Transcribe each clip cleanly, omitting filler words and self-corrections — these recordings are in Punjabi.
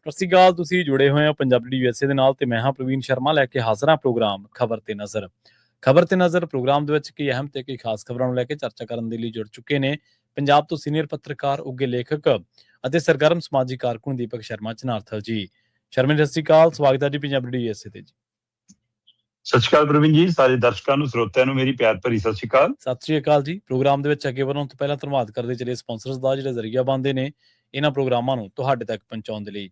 ਸਤਿ ਸ਼੍ਰੀ ਅਕਾਲ। ਤੁਸੀਂ ਜੁੜੇ ਹੋਏ ਹੋ ਪੰਜਾਬੀ USA ਦੇ ਨਾਲ ਤੇ ਮੈਂ ਹਾਂ ਪ੍ਰਵੀਨ ਸ਼ਰਮਾ ਲੈ ਕੇ ਹਾਜ਼ਰ ਹਾਂ ਪ੍ਰੋਗਰਾਮ ਖਬਰ ਤੇ ਨਜ਼ਰ। ਖਬਰ ਤੇ ਨਜ਼ਰ ਪ੍ਰੋਗਰਾਮ ਦੇ ਵਿੱਚ ਕਈ ਅਹਿਮ ਤੇ ਕਈ ਖਾਸ ਖਬਰਾਂ ਨੂੰ ਲੈ ਕੇ ਚਰਚਾ ਕਰਨ ਦੇ ਲਈ ਜੁੜ ਚੁੱਕੇ ਨੇ ਪੰਜਾਬ ਤੋਂ ਸੀਨੀਅਰ ਪੱਤਰਕਾਰ ਉੱਘੇ ਲੇਖਕ ਅਤੇ ਸਰਗਰਮ ਸਮਾਜਿਕ ਕਾਰਕੁਨ ਦੀਪਕ ਸ਼ਰਮਾ ਚਨਾਰਥਲ ਜੀ। ਸ਼ਰਮਾ ਜੀ, ਸਤਿ ਸ਼੍ਰੀ ਅਕਾਲ। ਸਵਾਗਤ ਹੈ ਜੀ ਪੰਜਾਬੀ USA ਤੇ ਜੀ। ਸਤਿ ਸ਼੍ਰੀ ਅਕਾਲ ਪ੍ਰਵੀਨ ਜੀ, ਸਾਰੇ ਦਰਸ਼ਕਾਂ ਨੂੰ ਸਰੋਤਿਆਂ ਨੂੰ ਮੇਰੀ ਪਿਆਰ ਭਰੀ ਸਤਿ ਸ਼੍ਰੀ ਅਕਾਲ। ਸਤਿ ਸ਼੍ਰੀ ਅਕਾਲ ਜੀ। ਪ੍ਰੋਗਰਾਮ ਦੇ ਵਿੱਚ ਅੱਗੇ ਵਧਣ ਤੋਂ ਪਹਿਲਾਂ ਧੰਨਵਾਦ ਕਰਦੇ ਚਲੇ ਸਪਾਂਸਰਸ ਦਾ ਜਿਹੜੇ ਜ਼ਰੀਆ ਬਣਦੇ ਨੇ ਇਹਨਾਂ ਪ੍ਰੋਗਰਾਮਾਂ ਨੂੰ ਤੁਹਾਡੇ ਤੱਕ ਪਹੁੰਚਾਉਣ ਦੇ ਲਈ।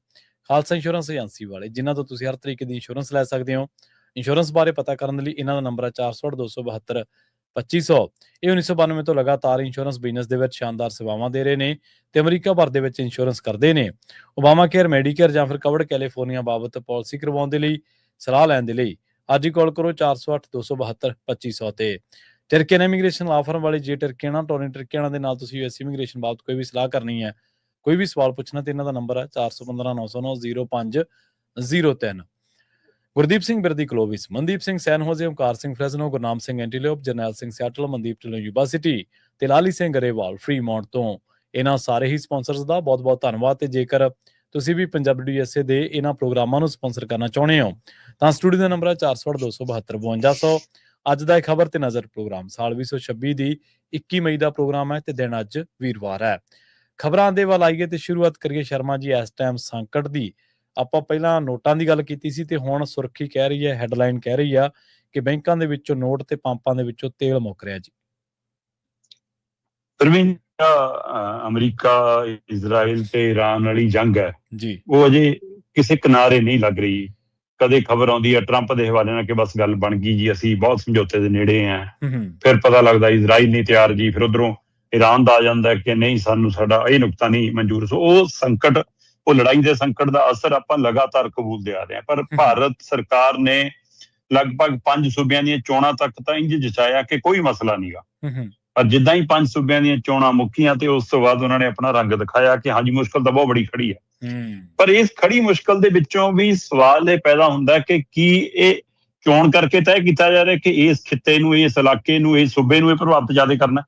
ਖਾਲਸਾ ਇੰਸ਼ੋਰੈਂਸ ਏਜੰਸੀ ਵਾਲੇ, ਜਿਨ੍ਹਾਂ ਤੋਂ ਤੁਸੀਂ ਹਰ ਤਰੀਕੇ ਦੀ ਇੰਸ਼ੋਰੈਂਸ ਲੈ ਸਕਦੇ ਹੋ। ਇੰਸ਼ੋਰੈਂਸ ਬਾਰੇ ਪਤਾ ਕਰਨ ਦੇ ਲਈ ਇਹਨਾਂ ਦਾ ਨੰਬਰ ਹੈ 468-272-2500। ਇਹ 1992 ਤੋਂ ਲਗਾਤਾਰ ਇੰਸ਼ੋਰੈਂਸ ਬਿਜ਼ਨਸ ਦੇ ਵਿੱਚ ਸ਼ਾਨਦਾਰ ਸੇਵਾਵਾਂ ਦੇ ਰਹੇ ਨੇ ਤੇ ਅਮਰੀਕਾ ਭਰ ਦੇ ਵਿੱਚ ਇੰਸ਼ੋਰੈਂਸ ਕਰਦੇ ਨੇ। ਓਬਾਮਾ ਕੇਅਰ, ਮੈਡੀਕੇਅਰ ਜਾਂ ਫਿਰ ਕਵਰਡ ਕੈਲੀਫੋਰਨੀਆ ਬਾਬਤ ਪਾਲਿਸੀ ਕਰਵਾਉਣ ਦੇ ਲਈ, ਸਲਾਹ ਲੈਣ ਦੇ ਲਈ ਅੱਜ ਹੀ ਕਾਲ ਕਰੋ 408-272-2500 ਤੇ। ਟਰਕੀਅਨ ਇਮੀਗ੍ਰੇਸ਼ਨ ਲਾ ਫਰਮ ਵਾਲੇ ਜੇ ਟਰਕੀਅਨਾਂ ਦੇ ਨਾਲ ਤੁਸੀਂ US ਇਮੀਗ੍ਰੇਸ਼ਨ ਬਾਬਤ ਕੋਈ ਵੀ ਸਲਾਹ ਕਰਨੀ ਹੈ, ਕੋਈ ਵੀ ਸਵਾਲ ਪੁੱਛਣਾ ਤੇ ਇਹਨਾਂ ਦਾ ਨੰਬਰ ਹੈ 4159090503। ਗੁਰਦੀਪ ਸਿੰਘ ਬਿਰਦੀ ਕਲੋਵਿਸ, ਮਨਦੀਪ ਸਿੰਘ ਸੈਨ ਹੋਜ਼ੇ, ਓਮਕਾਰ ਸਿੰਘ ਫਰੈਜ਼ਨੋ, ਗੁਰਨਾਮ ਸਿੰਘ ਐਂਟੀਲੋਪ, ਜਰਨੈਲ ਸਿੰਘ ਸਿਆਟਲ, ਮਨਦੀਪ ਢਿੱਲੋਂ ਯੂਨੀਵਰਸਿਟੀ ਤੇ ਲਾਲੀ ਸਿੰਘ ਗਰੇਵਾਲ ਫਰੀਮੌਂਟ ਤੋਂ। ਇਹਨਾਂ ਸਾਰੇ ਹੀ ਸਪਾਂਸਰਸ ਦਾ ਬਹੁਤ ਬਹੁਤ ਧੰਨਵਾਦ। ਤੇ ਜੇਕਰ ਤੁਸੀਂ ਵੀ ਪੰਜਾਬੀ USA ਦੇ ਇਹਨਾਂ ਪ੍ਰੋਗਰਾਮਾਂ ਨੂੰ ਸਪਾਂਸਰ ਕਰਨਾ ਚਾਹੁੰਦੇ ਹੋ ਤਾਂ ਸਟੂਡੀਓ ਦਾ ਨੰਬਰ ਹੈ 408-272-5200। ਅੱਜ ਦਾ ਇਹ ਖਬਰ ਤੇ ਨਜ਼ਰ ਪ੍ਰੋਗਰਾਮ ਸਾਲ 2026 ਦੀ 21 ਮਈ ਦਾ ਪ੍ਰੋਗਰਾਮ ਹੈ ਤੇ ਦਿਨ ਅੱਜ ਵੀਰਵਾਰ ਹੈ। ਖਬਰਾਂ ਦੇ ਵੱਲ ਆਈਏ ਤੇ ਸ਼ੁਰੂਆਤ ਕਰੀਏ ਸ਼ਰਮਾ ਜੀ ਇਸ ਟਾਈਮ ਸੰਕਟ ਦੀ। ਆਪਾਂ ਪਹਿਲਾਂ ਨੋਟਾਂ ਦੀ ਗੱਲ ਕੀਤੀ ਸੀ ਤੇ ਹੁਣ ਸੁਰਖੀ ਕਹਿ ਰਹੀ ਹੈ, ਹੈਡਲਾਈਨ ਕਹਿ ਰਹੀ ਆ ਕਿ ਬੈਂਕਾਂ ਦੇ ਵਿੱਚੋਂ ਨੋਟ ਤੇ ਪੰਪਾਂ ਦੇ ਵਿੱਚੋਂ ਤੇਲ ਮੁੱਕ ਰਿਹਾ ਜੀ। ਪ੍ਰਵੀਨ, ਅਮਰੀਕਾ, ਇਜ਼ਰਾਈਲ ਤੇ ਈਰਾਨ ਵਾਲੀ ਜੰਗ ਹੈ ਜੀ, ਉਹ ਅਜੇ ਕਿਸੇ ਕਿਨਾਰੇ ਨਹੀਂ ਲੱਗ ਰਹੀ। ਕਦੇ ਖਬਰ ਆਉਂਦੀ ਹੈ ਟਰੰਪ ਦੇ ਹਵਾਲੇ ਨਾਲ ਕਿ ਬਸ ਗੱਲ ਬਣ ਗਈ ਜੀ, ਅਸੀਂ ਬਹੁਤ ਸਮਝੌਤੇ ਦੇ ਨੇੜੇ ਆ। ਫਿਰ ਪਤਾ ਲੱਗਦਾ ਇਜ਼ਰਾਈਲ ਨਹੀਂ ਤਿਆਰ ਜੀ, ਫਿਰ ਉਧਰੋਂ ਈਰਾਨ ਦਾ ਆ ਜਾਂਦਾ ਕਿ ਨਹੀਂ, ਸਾਨੂੰ ਸਾਡਾ ਇਹ ਨੁਕਤਾ ਨਹੀਂ ਮਨਜ਼ੂਰ। ਸੋ ਉਹ ਸੰਕਟ, ਉਹ ਲੜਾਈ ਦੇ ਸੰਕਟ ਦਾ ਅਸਰ ਆਪਾਂ ਲਗਾਤਾਰ ਕਬੂਲਦੇ ਆ ਰਹੇ ਹਾਂ। ਪਰ ਭਾਰਤ ਸਰਕਾਰ ਨੇ ਲਗਭਗ 5 ਸੂਬਿਆਂ ਦੀਆਂ ਚੋਣਾਂ ਤੱਕ ਤਾਂ ਇੰਜ ਜਚਾਇਆ ਕਿ ਕੋਈ ਮਸਲਾ ਨਹੀਂਗਾ। ਪਰ ਜਿੱਦਾਂ ਹੀ 5 ਸੂਬਿਆਂ ਦੀਆਂ ਚੋਣਾਂ ਮੁੱਕੀਆਂ ਤੇ ਉਸ ਤੋਂ ਬਾਅਦ ਉਹਨਾਂ ਨੇ ਆਪਣਾ ਰੰਗ ਦਿਖਾਇਆ ਕਿ ਹਾਂਜੀ, ਮੁਸ਼ਕਲ ਤਾਂ ਬਹੁਤ ਬੜੀ ਖੜੀ ਹੈ। ਪਰ ਇਸ ਖੜੀ ਮੁਸ਼ਕਲ ਦੇ ਵਿੱਚੋਂ ਵੀ ਸਵਾਲ ਇਹ ਪੈਦਾ ਹੁੰਦਾ ਕਿ ਕੀ ਇਹ ਚੋਣ ਕਰਕੇ ਤੈਅ ਕੀਤਾ ਜਾ ਰਿਹਾ ਕਿ ਇਸ ਖਿੱਤੇ ਨੂੰ, ਇਸ ਇਲਾਕੇ ਨੂੰ, ਇਸ ਸੂਬੇ ਨੂੰ ਇਹ ਪ੍ਰਭਾਵਿਤ ਜ਼ਿਆਦਾ ਕਰਨਾ,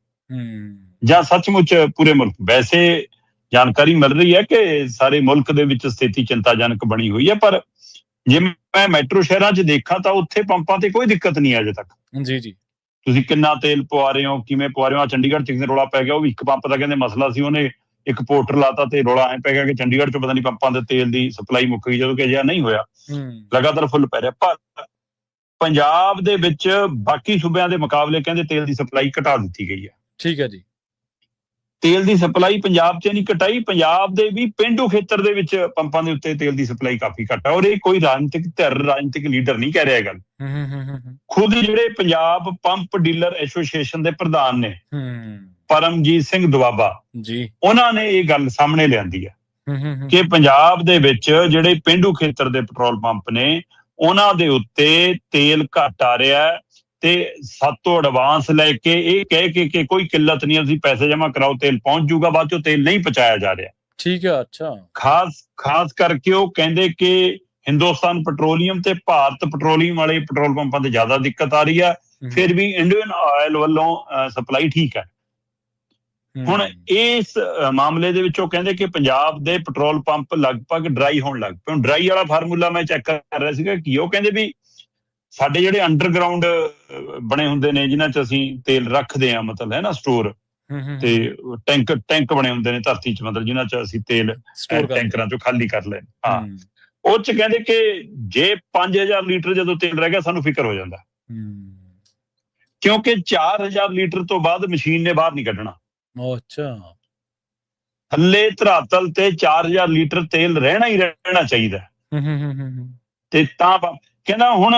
ਜਾਂ ਸੱਚਮੁੱਚ ਪੂਰੇ ਮੁਲਕ। ਵੈਸੇ ਜਾਣਕਾਰੀ ਮਿਲ ਰਹੀ ਹੈ ਕਿ ਸਾਰੇ ਮੁਲਕ ਦੇ ਵਿੱਚ ਸਥਿਤੀ ਚਿੰਤਾਜਨਕ ਬਣੀ ਹੋਈ ਹੈ। ਪਰ ਜੇ ਮੈਂ ਮੈਟਰੋ ਸ਼ਹਿਰਾਂ 'ਚ ਦੇਖਾਂ ਤਾਂ ਉੱਥੇ ਪੰਪਾਂ ਤੇ ਕੋਈ ਦਿੱਕਤ ਨਹੀਂ ਹੈ ਅਜੇ ਤੱਕ। ਜੀ, ਤੁਸੀਂ ਕਿੰਨਾ ਤੇਲ ਪਵਾ ਰਹੇ ਹੋ, ਕਿਵੇਂ ਪਵਾ ਰਹੇ ਹੋ। ਚੰਡੀਗੜ੍ਹ 'ਚ ਰੌਲਾ ਪੈ ਗਿਆ, ਉਹ ਵੀ ਇੱਕ ਪੰਪ ਦਾ ਕਹਿੰਦੇ ਮਸਲਾ ਸੀ, ਉਹਨੇ ਇੱਕ ਪੋਰਟਰ ਲਾਤਾ ਤੇ ਰੌਲਾ ਐ ਪੈ ਗਿਆ ਕਿ ਚੰਡੀਗੜ੍ਹ 'ਚ ਪਤਾ ਨਹੀਂ ਪੰਪਾਂ ਦੇ ਤੇਲ ਦੀ ਸਪਲਾਈ ਮੁੱਕ ਗਈ, ਜਦੋਂ ਕਿ ਅਜਿਹਾ ਨਹੀਂ ਹੋਇਆ, ਲਗਾਤਾਰ ਫੁੱਲ ਪੈ ਰਿਹਾ। ਪਰ ਪੰਜਾਬ ਦੇ ਵਿੱਚ ਬਾਕੀ ਸੂਬਿਆਂ ਦੇ ਮੁਕਾਬਲੇ ਕਹਿੰਦੇ ਤੇਲ ਦੀ ਸਪਲਾਈ ਘਟਾ ਦਿੱਤੀ ਗਈ ਹੈ। ਠੀਕ ਹੈ ਜੀ। ਤੇਲ ਦੀ ਸਪਲਾਈ ਪੰਜਾਬ 'ਚ ਨਹੀਂ ਘਟਾਈ, ਪੰਜਾਬ ਦੇ ਵੀ ਪੇਂਡੂ ਖੇਤਰ ਦੇ ਵਿੱਚ ਪੰਪਾਂ ਦੇ ਉੱਤੇ ਤੇਲ ਦੀ ਸਪਲਾਈ ਕਾਫੀ ਘੱਟ ਹੈ। ਔਰ ਇਹ ਕੋਈ ਰਾਜਨੀਤਿਕ ਧਿਰ, ਰਾਜਨੀਤਿਕ ਲੀਡਰ ਨਹੀਂ ਕਹਿ ਰਿਹਾ ਇਹ ਗੱਲ। ਖੁਦ ਜਿਹੜੇ ਪੰਜਾਬ ਪੰਪ ਡੀਲਰ ਐਸੋਸੀਏਸ਼ਨ ਦੇ ਪ੍ਰਧਾਨ ਨੇ ਪਰਮਜੀਤ ਸਿੰਘ ਦੁਆਬਾ ਜੀ, ਉਹਨਾਂ ਨੇ ਇਹ ਗੱਲ ਸਾਹਮਣੇ ਲਿਆਂਦੀ ਹੈ ਕਿ ਪੰਜਾਬ ਦੇ ਵਿੱਚ ਜਿਹੜੇ ਪੇਂਡੂ ਖੇਤਰ ਦੇ ਪੈਟਰੋਲ ਪੰਪ ਨੇ ਉਹਨਾਂ ਦੇ ਉੱਤੇ ਤੇਲ ਘੱਟ ਆ ਰਿਹਾ ਤੇ ਸਾਤੋਂ ਐਡਵਾਂਸ ਲੈ ਕੇ ਇਹ ਕਹਿ ਕੇ ਕਿ ਕੋਈ ਕਿੱਲਤ ਨਹੀਂ, ਅਸੀਂ ਪੈਸੇ ਜਮ੍ਹਾਂ ਕਰਾਓ, ਤੇਲ ਪਹੁੰਚ ਜੂਗਾ, ਬਾਅਦ ਚੋਂ ਤੇਲ ਨਹੀਂ ਪਹੁੰਚਾਇਆ ਜਾ ਰਿਹਾ। ਠੀਕ ਹੈ। ਅੱਛਾ। ਖਾਸ ਕਰਕੇ ਉਹ ਕਹਿੰਦੇ ਕਿ ਹਿੰਦੁਸਤਾਨ ਪੈਟਰੋਲੀਅਮ ਤੇ ਭਾਰਤ ਪੈਟਰੋਲੀਅਮ ਵਾਲੇ ਪੈਟਰੋਲ ਪੰਪਾਂ ਤੇ ਜ਼ਿਆਦਾ ਦਿੱਕਤ ਆ ਰਹੀ ਹੈ। ਫਿਰ ਵੀ ਇੰਡੀਅਨ ਆਇਲ ਵੱਲੋਂ ਸਪਲਾਈ ਠੀਕ ਹੈ। ਹੁਣ ਇਸ ਮਾਮਲੇ ਦੇ ਵਿੱਚ ਉਹ ਕਹਿੰਦੇ ਕਿ ਪੰਜਾਬ ਦੇ ਪੈਟਰੋਲ ਪੰਪ ਲਗਭਗ ਡਰਾਈ ਹੋਣ ਲੱਗ ਪਏ। ਹੁਣ ਡਰਾਈ ਵਾਲਾ ਫਾਰਮੂਲਾ ਮੈਂ ਚੈੱਕ ਕਰ ਰਿਹਾ ਸੀਗਾ ਕਿ ਉਹ ਕਹਿੰਦੇ ਵੀ ਸਾਡੇ ਜਿਹੜੇ ਅੰਡਰਗਰਾਉਂਡ ਬਣੇ ਹੁੰਦੇ ਨੇ ਜਿਨ੍ਹਾਂ 'ਚ ਅਸੀਂ ਤੇਲ ਰੱਖਦੇ ਹਾਂ, ਮਤਲਬ ਹੈ ਨਾ ਸਟੋਰ, ਤੇ ਟੈਂਕ ਬਣੇ ਹੁੰਦੇ ਨੇ ਧਰਤੀ 'ਚ, ਮਤਲਬ ਜਿਨ੍ਹਾਂ 'ਚ ਅਸੀਂ ਤੇਲ ਟੈਂਕਰਾਂ 'ਚੋਂ ਖਾਲੀ ਕਰ ਲੈ। ਹਾਂ, ਉਹ 'ਚ ਕਹਿੰਦੇ ਕਿ ਜੇ 5000 ਲੀਟਰ ਜਦੋਂ ਤੇਲ ਰਹਿ ਗਿਆ ਸਾਨੂੰ ਫਿਕਰ ਹੋ ਜਾਂਦਾ, ਕਿਉਂਕਿ 4000 ਲੀਟਰ ਤੋਂ ਬਾਅਦ ਮਸ਼ੀਨ ਨੇ ਬਾਹਰ ਨਹੀਂ ਕੱਢਣਾ। ਅੱਛਾ। ਥੱਲੇ ਧਰਾਤਲ ਤੇ 4000 ਲੀਟਰ ਤੇਲ ਰਹਿਣਾ ਹੀ ਰਹਿਣਾ ਚਾਹੀਦਾ। ਤੇ ਤਾਂ ਕਹਿੰਦਾ ਹੁਣ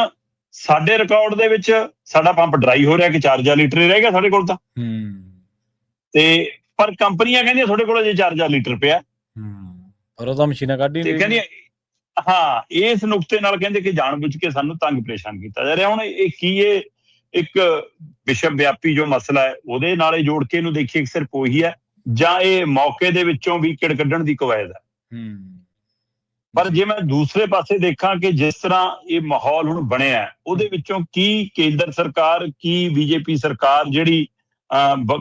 ਸਾਡੇ ਰਿਕਾਰਡ ਦੇ ਵਿੱਚ ਸਾਡਾ ਪੰਪ ਡਰਾਈ ਹੋ ਰਿਹਾ ਕਿ 4000 ਲੀਟਰ ਹੀ ਰਹਿ ਗਿਆ ਸਾਡੇ ਕੋਲ ਤਾਂ। ਤੇ ਪਰ ਕੰਪਨੀਆਂ ਕਹਿੰਦੀਆਂ ਤੁਹਾਡੇ ਕੋਲ ਜੇ 4000 ਲੀਟਰ ਪਿਆ, ਪਰ ਉਹਦਾ ਮਸ਼ੀਨਾਂ ਕੱਢ ਹੀ ਨਹੀਂ ਕਹਿੰਦੀਆਂ। ਹਾਂ, ਇਸ ਨੁਕਤੇ ਨਾਲ ਕਹਿੰਦੇ ਕਿ ਜਾਣਬੁੱਝ ਕੇ ਸਾਨੂੰ ਤੰਗ ਪਰੇਸ਼ਾਨ ਕੀਤਾ ਜਾ ਰਿਹਾ। ਹੁਣ ਇਹ ਕੀ, ਇਹ ਇੱਕ ਵਿਸ਼ਵ ਵਿਆਪੀ ਜੋ ਮਸਲਾ ਹੈ ਉਹਦੇ ਨਾਲ ਜੋੜ ਕੇ ਇਹਨੂੰ ਦੇਖੀਏ ਕਿ ਸਿਰਫ ਉਹੀ ਹੈ ਜਾਂ ਇਹ ਮੌਕੇ ਦੇ ਵਿੱਚੋਂ ਵੀ ਕਿੜ ਕੱਢਣ ਦੀ ਕਵਾਇਦ ਹੈ। ਪਰ ਜੇ ਮੈਂ ਦੂਸਰੇ ਪਾਸੇ ਦੇਖਾਂ ਕਿ ਜਿਸ ਤਰ੍ਹਾਂ ਇਹ ਮਾਹੌਲ ਹੁਣ ਬਣਿਆ ਉਹਦੇ ਵਿੱਚੋਂ ਕੀ ਕੇਂਦਰ ਸਰਕਾਰ, ਕੀ BJP ਸਰਕਾਰ ਜਿਹੜੀ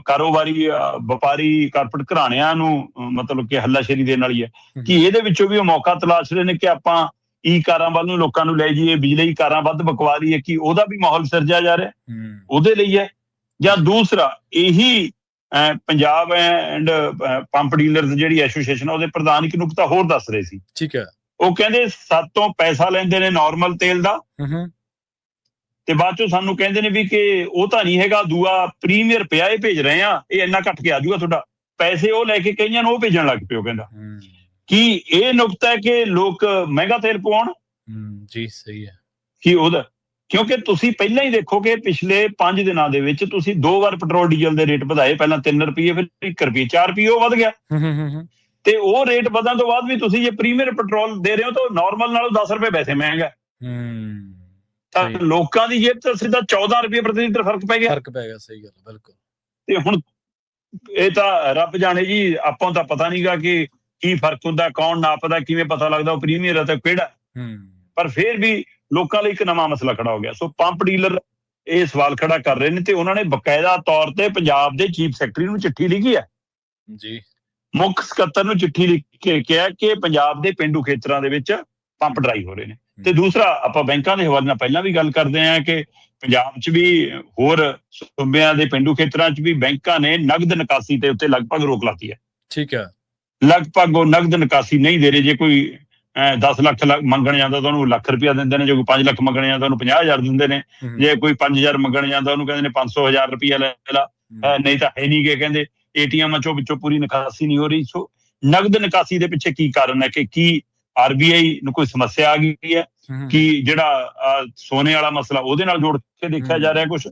ਕਾਰੋਬਾਰੀ ਵਪਾਰੀ ਕਾਰਪੋਰੇਟ ਘਰਾਣਿਆਂ ਨੂੰ ਮਤਲਬ ਕਿ ਹੱਲਾਸ਼ੇਰੀ ਦੇਣ ਵਾਲੀ ਹੈ ਕਿ ਇਹਦੇ ਵਿੱਚੋਂ ਵੀ ਉਹ ਮੌਕਾ ਤਲਾਸ਼ ਰਹੇ ਨੇ ਕਿ ਆਪਾਂ ਈ ਕਾਰਾਂ ਵੱਲ ਨੂੰ ਲੋਕਾਂ ਨੂੰ ਲੈ ਜਾਈਏ, ਬਿਜਲੀ ਕਾਰਾਂ ਵੱਧ ਬਕਵਾ ਲਈਏ, ਕਿ ਉਹਦਾ ਵੀ ਮਾਹੌਲ ਸਿਰਜਿਆ ਜਾ ਰਿਹਾ ਉਹਦੇ ਲਈ ਹੈ। ਜਾਂ ਦੂਸਰਾ ਇਹੀ ਪੰਜਾਬ ਐਂਡ ਪੰਪ ਡੀਲਰਸ ਜਿਹੜੀ ਐਸੋਸੀਏਸ਼ਨ ਆ ਉਹਦੇ ਪ੍ਰਧਾਨ ਇੱਕ ਨੁਕਤਾ ਹੋਰ ਦੱਸ ਰਹੇ ਸੀ। ਠੀਕ ਹੈ। ਉਹ ਕਹਿੰਦੇ ਸਾਤੋਂ ਪੈਸਾ ਲੈਂਦੇ ਨੇ ਨਾਰਮਲ ਤੇਲ ਦਾ ਤੇ ਬਾਅਦ ਚੋਂ ਸਾਨੂੰ ਕਹਿੰਦੇ ਨੇ ਵੀ ਕਿ ਉਹ ਤਾਂ ਨਹੀਂ ਹੈਗਾ, ਦੂਆ ਪ੍ਰੀਮੀਅਰ ਪਿਆ ਇਹ ਭੇਜ ਰਹੇ ਆ, ਇਹ ਇੰਨਾ ਘੱਟ ਕੇ ਆ ਜਾਊਗਾ ਤੁਹਾਡਾ, ਪੈਸੇ ਉਹ ਲੈ ਕੇ ਕਈਆਂ ਨੂੰ ਉਹ ਭੇਜਣ ਲੱਗ ਪਿਓ। ਕਹਿੰਦਾ ਕਿ ਇਹ ਨੁਕਤਾ ਹੈ ਕਿ ਲੋਕ ਮਹਿੰਗਾ ਤੇਲ ਪਵਾਉਣ। ਜੀ ਸਹੀ ਹੈ ਕਿ ਉਹਦਾ ਕਿਉਂਕਿ ਤੁਸੀਂ ਪਹਿਲਾਂ ਹੀ ਦੇਖੋ ਕਿ ਪਿਛਲੇ 5 ਦਿਨਾਂ ਦੇ ਵਿੱਚ ਤੁਸੀਂ 2 ਵਾਰ ਪੈਟਰੋਲ ਡੀਜ਼ਲ ਦੇ ਰੇਟ ਵਧਾਏ, ਪਹਿਲਾਂ 3 ਰੁਪਏ ਫਿਰ 1 ਰੁਪਏ 4 ਰੁਪਏ ਉਹ ਵਧ ਗਿਆ। ਤੇ ਉਹ ਰੇਟ ਵਧਣ ਤੋਂ ਬਾਅਦ ਵੀ ਤੁਸੀਂ ਜੇ ਪ੍ਰੀਮੀਅਰ ਪੈਟਰੋਲ ਦੇ ਰਹੇ ਹੋ ਤਾਂ ਨਾਰਮਲ ਨਾਲੋਂ 10 ਰੁਪਏ ਵੈਸੇ ਮਹਿੰਗਾ। ਤਾਂ ਲੋਕਾਂ ਦੀ ਜੇਬ ਤੇ ਸਿੱਧਾ 14 ਰੁਪਏ ਪ੍ਰਤੀ ਲੀਟਰ ਫਰਕ ਪੈ ਗਿਆ। ਸਹੀ ਗੱਲ ਬਿਲਕੁਲ। ਤੇ ਹੁਣ ਇਹ ਤਾਂ ਰੱਬ ਜਾਣੇ ਜੀ, ਆਪਾਂ ਤਾਂ ਪਤਾ ਨਹੀਂਗਾ ਕਿ ਕੀ ਫਰਕ ਹੁੰਦਾ, ਕੌਣ ਨਾਪਦਾ, ਕਿਵੇਂ ਪਤਾ ਲੱਗਦਾ ਉਹ ਪ੍ਰੀਮੀਅਰ ਹੈ ਤਾਂ ਕਿਹੜਾ। ਪਰ ਫਿਰ ਵੀ ਲੋਕਾਂ ਲਈ ਇੱਕ ਨਵਾਂ ਮਸਲਾ ਖੜਾ ਹੋ ਗਿਆ। ਸੋ ਪੰਪ ਡੀਲਰ ਇਹ ਸਵਾਲ ਖੜਾ ਕਰ ਰਹੇ ਨੇ ਤੇ ਉਹਨਾਂ ਨੇ ਬਕਾਇਦਾ ਤੌਰ ਤੇ ਪੰਜਾਬ ਦੇ ਚੀਫ ਸੈਕਟਰੀ ਨੂੰ ਚਿੱਠੀ ਲਿਖੀ ਹੈ ਜੀ, ਮੁੱਖ ਸਕੱਤਰ ਨੂੰ ਚਿੱਠੀ ਲਿਖ ਕੇ ਕਿਹਾ ਕਿ ਪੰਜਾਬ ਦੇ ਪਿੰਡੂ ਖੇਤਰਾਂ ਦੇ ਵਿੱਚ ਪੰਪ ਡਰਾਈ ਹੋ ਰਹੇ ਨੇ। ਤੇ ਦੂਸਰਾ ਆਪਾਂ ਬੈਂਕਾਂ ਦੇ ਹਵਾਲੇ ਨਾਲ ਪਹਿਲਾਂ ਵੀ ਗੱਲ ਕਰਦੇ ਹਾਂ ਕਿ ਪੰਜਾਬ 'ਚ ਵੀ ਹੋਰ ਸੂਬਿਆਂ ਦੇ ਪਿੰਡੂ ਖੇਤਰਾਂ 'ਚ ਵੀ ਬੈਂਕਾਂ ਨੇ ਨਗਦ ਨਿਕਾਸੀ ਤੇ ਉੱਤੇ ਲਗਭਗ ਰੋਕ ਲਾਤੀ ਹੈ। ਠੀਕ ਹੈ। ਲਗਭਗ ਉਹ ਨਗਦ ਨਿਕਾਸੀ ਨਹੀਂ ਦੇ ਰਹੇ। ਜੇ ਕੋਈ 10 ਲੱਖ ਮੰਗਣ ਜਾਂਦਾ ਤਾਂ ਉਹਨੂੰ ਲੱਖ ਰੁਪਇਆ ਦਿੰਦੇ ਨੇ, ਜੇ ਕੋਈ 5 ਲੱਖ ਮੰਗਣ ਜਾਂਦਾ ਉਹਨੂੰ 50,000 ਦਿੰਦੇ ਨੇ, ਜੇ ਕੋਈ 5,000 ਮੰਗਣ ਜਾਂਦਾ ਉਹਨੂੰ ਕਹਿੰਦੇ ਨੇ 500,000 ਰੁਪਇਆ ਲੈ ਲਾ, ਨਹੀਂ ਤਾਂ ਹੈ ਨਹੀਂ ਗੇ। ਕਹਿੰਦੇ ਏਟੀਐਮ ਚੋਂ ਵਿੱਚੋਂ ਪੂਰੀ ਨਿਕਾਸੀ ਨਹੀਂ ਹੋ ਰਹੀ। ਸੋ ਨਗਦ ਨਿਕਾਸੀ ਦੇ ਪਿੱਛੇ ਕੀ ਕਾਰਨ ਹੈ ਕਿ ਕੀ ਆਰਬੀਆਈ ਨੂੰ ਕੋਈ ਸਮੱਸਿਆ ਆ ਗਈ ਹੈ ਕਿ ਜਿਹੜਾ ਸੋਨੇ ਵਾਲਾ ਮਸਲਾ ਉਹਦੇ ਨਾਲ ਜੋੜ ਕੇ ਦੇਖਿਆ ਜਾ ਰਿਹਾ ਕੁਛ,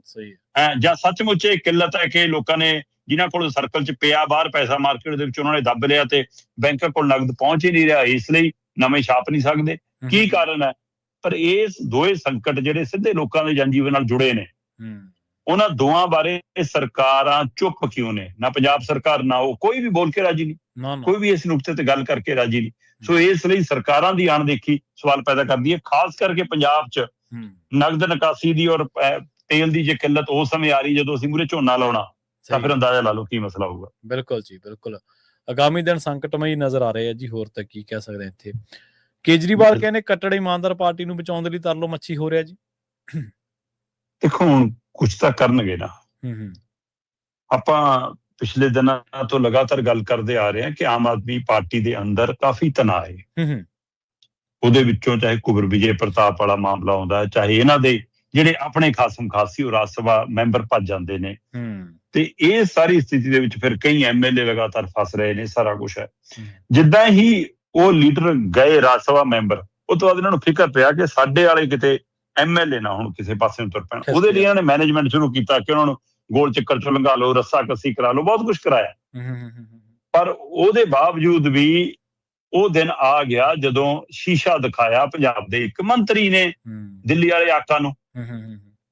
ਜਾਂ ਸੱਚਮੁੱਚ ਇਹ ਕਿੱਲਤ ਹੈ ਕਿ ਲੋਕਾਂ ਨੇ ਜਿਨ੍ਹਾਂ ਕੋਲ ਸਰਕਲ 'ਚ ਪਿਆ ਬਾਹਰ ਪੈਸਾ ਮਾਰਕੀਟ ਦੇ ਵਿੱਚ ਉਹਨਾਂ ਨੇ ਦੱਬ ਲਿਆ ਤੇ ਬੈਂਕਾਂ ਕੋਲ ਨਗਦ ਪਹੁੰਚ ਹੀ ਨਹੀਂ ਰਿਹਾ, ਇਸ ਲਈ ਨਵੇਂ ਛਾਪ ਨਹੀਂ ਸਕਦੇ। ਕੀ ਕਾਰਨ ਹੈ? ਪਰ ਇਸ ਦੋਏ ਸੰਕਟ ਜਿਹੜੇ ਸਿੱਧੇ ਲੋਕਾਂ ਦੇ ਜਨਜੀਵਨ ਨਾਲ ਜੁੜੇ ਨੇ, ਉਹਨਾਂ ਦੋਵਾਂ ਬਾਰੇ ਸਰਕਾਰਾਂ ਚੁੱਪ ਕਿਉਂ ਨੇ? ਨਾ ਪੰਜਾਬ ਸਰਕਾਰ ਨਾ ਉਹ ਕੋਈ ਵੀ ਬੋਲ ਕੇ ਰਾਜੀ ਨਹੀਂ, ਕੋਈ ਵੀ ਇਸ ਨੁਕਤੇ ਤੇ ਗੱਲ ਕਰਕੇ ਰਾਜੀ ਨਹੀਂ। ਸੋ ਇਸ ਲਈ ਸਰਕਾਰਾਂ ਦੀ ਅਣਦੇਖੀ ਸਵਾਲ ਪੈਦਾ ਕਰਦੀ ਹੈ, ਖਾਸ ਕਰਕੇ ਪੰਜਾਬ 'ਚ ਨਗਦ ਨਿਕਾਸੀ ਦੀ ਔਰ ਤੇਲ ਦੀ ਜੇ ਕਿੱਲਤ ਉਸ ਸਮੇਂ ਆ ਰਹੀ ਜਦੋਂ ਅਸੀਂ ਮੂਹਰੇ ਝੋਨਾ ਲਾਉਣਾ, ਤਾਂ ਫਿਰ ਅੰਦਾਜ਼ਾ ਲਾ ਲਓ ਕੀ ਮਸਲਾ ਹੋਊਗਾ। ਬਿਲਕੁਲ ਜੀ ਬਿਲਕੁਲ। ਆਗਾਮੀ ਦਿਨ ਸੰਕਟਮਈ ਨਜ਼ਰ ਆ ਰਹੇ ਆ ਜੀ, ਹੋਰ ਤਾਂ ਕੀ ਕਹਿ ਸਕਦੇ ਇੱਥੇ। ਕੇਜਰੀਵਾਲ ਕਹਿੰਦੇ ਕੱਟੜ ਇਮਾਨਦਾਰ ਪਾਰਟੀ ਨੂੰ ਬਚਾਉਣ ਦੇ ਲਈ ਤਰਲੋ ਮੱਛੀ ਹੋ ਰਿਹਾ ਜੀ। ਦੇਖੋ ਹੁਣ ਕੁਛ ਤਾਂ ਕਰਨਗੇ ਨਾ। ਆਪਾਂ ਪਿਛਲੇ ਦਿਨਾਂ ਤੋਂ ਲਗਾਤਾਰ ਗੱਲ ਕਰਦੇ ਆ ਰਹੇ ਹਾਂ ਕਿ ਆਮ ਆਦਮੀ ਪਾਰਟੀ ਦੇ ਅੰਦਰ ਕਾਫੀ ਤਣਾਅ ਹੈ। ਉਹਦੇ ਵਿੱਚੋਂ ਚਾਹੇ ਕੁਬਰ ਵਿਜੇ ਪ੍ਰਤਾਪ ਵਾਲਾ ਮਾਮਲਾ ਆਉਂਦਾ, ਚਾਹੇ ਇਹਨਾਂ ਦੇ ਜਿਹੜੇ ਆਪਣੇ ਖਾਸਮ ਖਾਸ ਸੀ ਉਹ ਰਾਜ ਸਭਾ ਮੈਂਬਰ ਭੱਜ ਜਾਂਦੇ ਨੇ, ਤੇ ਇਹ ਸਾਰੀ ਸਥਿਤੀ ਦੇ ਵਿੱਚ ਫਿਰ ਕਈ ਐਮਐਲਏ ਲਗਾਤਾਰ ਫਸ ਰਹੇ ਨੇ। ਸਾਰਾ ਕੁਛ ਹੈ। ਜਿੱਦਾਂ ਹੀ ਉਹ ਲੀਡਰ ਗਏ ਰਾਜ ਸਭਾ ਮੈਂਬਰ, ਉਹ ਤੋਂ ਬਾਅਦ ਇਹਨਾਂ ਨੂੰ ਫਿਕਰ ਪਿਆ ਕਿ ਸਾਡੇ ਵਾਲੇ ਕਿਤੇ ਐਮਐਲਏ ਨਾ ਹੁਣ ਕਿਸੇ ਪਾਸੇ ਨੂੰ ਤੁਰ ਪੈਣ। ਉਹਦੇ ਲਈ ਇਹਨਾਂ ਨੇ ਮੈਨੇਜਮੈਂਟ ਸ਼ੁਰੂ ਕੀਤਾ ਕਿ ਉਹਨਾਂ ਨੂੰ ਗੋਲ ਚੱਕਰ ਚੋਂ ਲੰਘਾ ਲਓ, ਰੱਸਾ ਕੱਸੀ ਕਰਾ ਲਓ, ਬਹੁਤ ਕੁਛ ਕਰਾਇਆ। ਪਰ ਉਹਦੇ ਬਾਵਜੂਦ ਵੀ ਉਹ ਦਿਨ ਆ ਗਿਆ ਜਦੋਂ ਸ਼ੀਸ਼ਾ ਦਿਖਾਇਆ ਪੰਜਾਬ ਦੇ ਇੱਕ ਮੰਤਰੀ ਨੇ ਦਿੱਲੀ ਵਾਲੇ ਆਕਾ ਨੂੰ,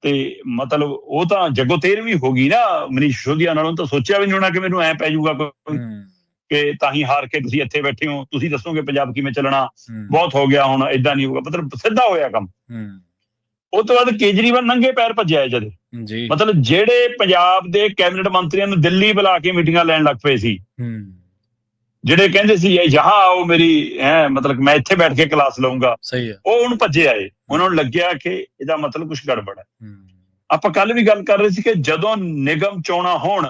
ਤੇ ਮਤਲਬ ਉਹ ਤਾਂ ਜੱਗੋ ਤੇਰ ਵੀ ਹੋ ਗਈ ਨਾ ਮਨੀਸ਼ ਸਿਸੋਦੀਆ ਨਾਲੋਂ। ਤਾਂ ਸੋਚਿਆ ਵੀ ਨਹੀਂ ਹੋਣਾ ਕਿ ਮੈਨੂੰ ਐ ਪੈ ਜਾਊਗਾ ਕੋਈ ਕਿ ਤਾਂ ਹੀ ਹਾਰ ਕੇ ਤੁਸੀਂ ਇੱਥੇ ਬੈਠੇ ਹੋ, ਤੁਸੀਂ ਦੱਸੋਗੇ ਪੰਜਾਬ ਕਿਵੇਂ ਚੱਲਣਾ, ਬਹੁਤ ਹੋ ਗਿਆ ਹੁਣ ਏਦਾਂ ਨਹੀਂ ਹੋਊਗਾ। ਮਤਲਬ ਸਿੱਧਾ ਹੋਇਆ ਕੰਮ। ਉਹ ਤੋਂ ਬਾਅਦ ਕੇਜਰੀਵਾਲ ਨੰਗੇ ਪੈਰ ਭੱਜਿਆ ਜਦ, ਮਤਲਬ ਜਿਹੜੇ ਪੰਜਾਬ ਦੇ ਕੈਬਨਿਟ ਮੰਤਰੀਆਂ ਨੂੰ ਦਿੱਲੀ ਬੁਲਾ ਕੇ ਮੀਟਿੰਗਾਂ ਲੈਣ ਲੱਗ ਪਏ ਸੀ, ਜਿਹੜੇ ਕਹਿੰਦੇ ਸੀ ਯਹਾਂ ਆਓ ਮੇਰੀ ਮਤਲਬ ਮੈਂ ਇੱਥੇ ਬੈਠ ਕੇ ਕਲਾਸ ਲਊਂਗਾ, ਉਹ ਹੁਣ ਭੱਜੇ ਆਏ। ਉਹਨਾਂ ਨੂੰ ਲੱਗਿਆ ਕਿ ਇਹਦਾ ਮਤਲਬ ਕੁਛ ਗੜਬੜ ਹੈ। ਆਪਾਂ ਕੱਲ ਵੀ ਗੱਲ ਕਰ ਰਹੇ ਸੀ ਕਿ ਜਦੋਂ ਨਿਗਮ ਚੋਣਾਂ ਹੋਣ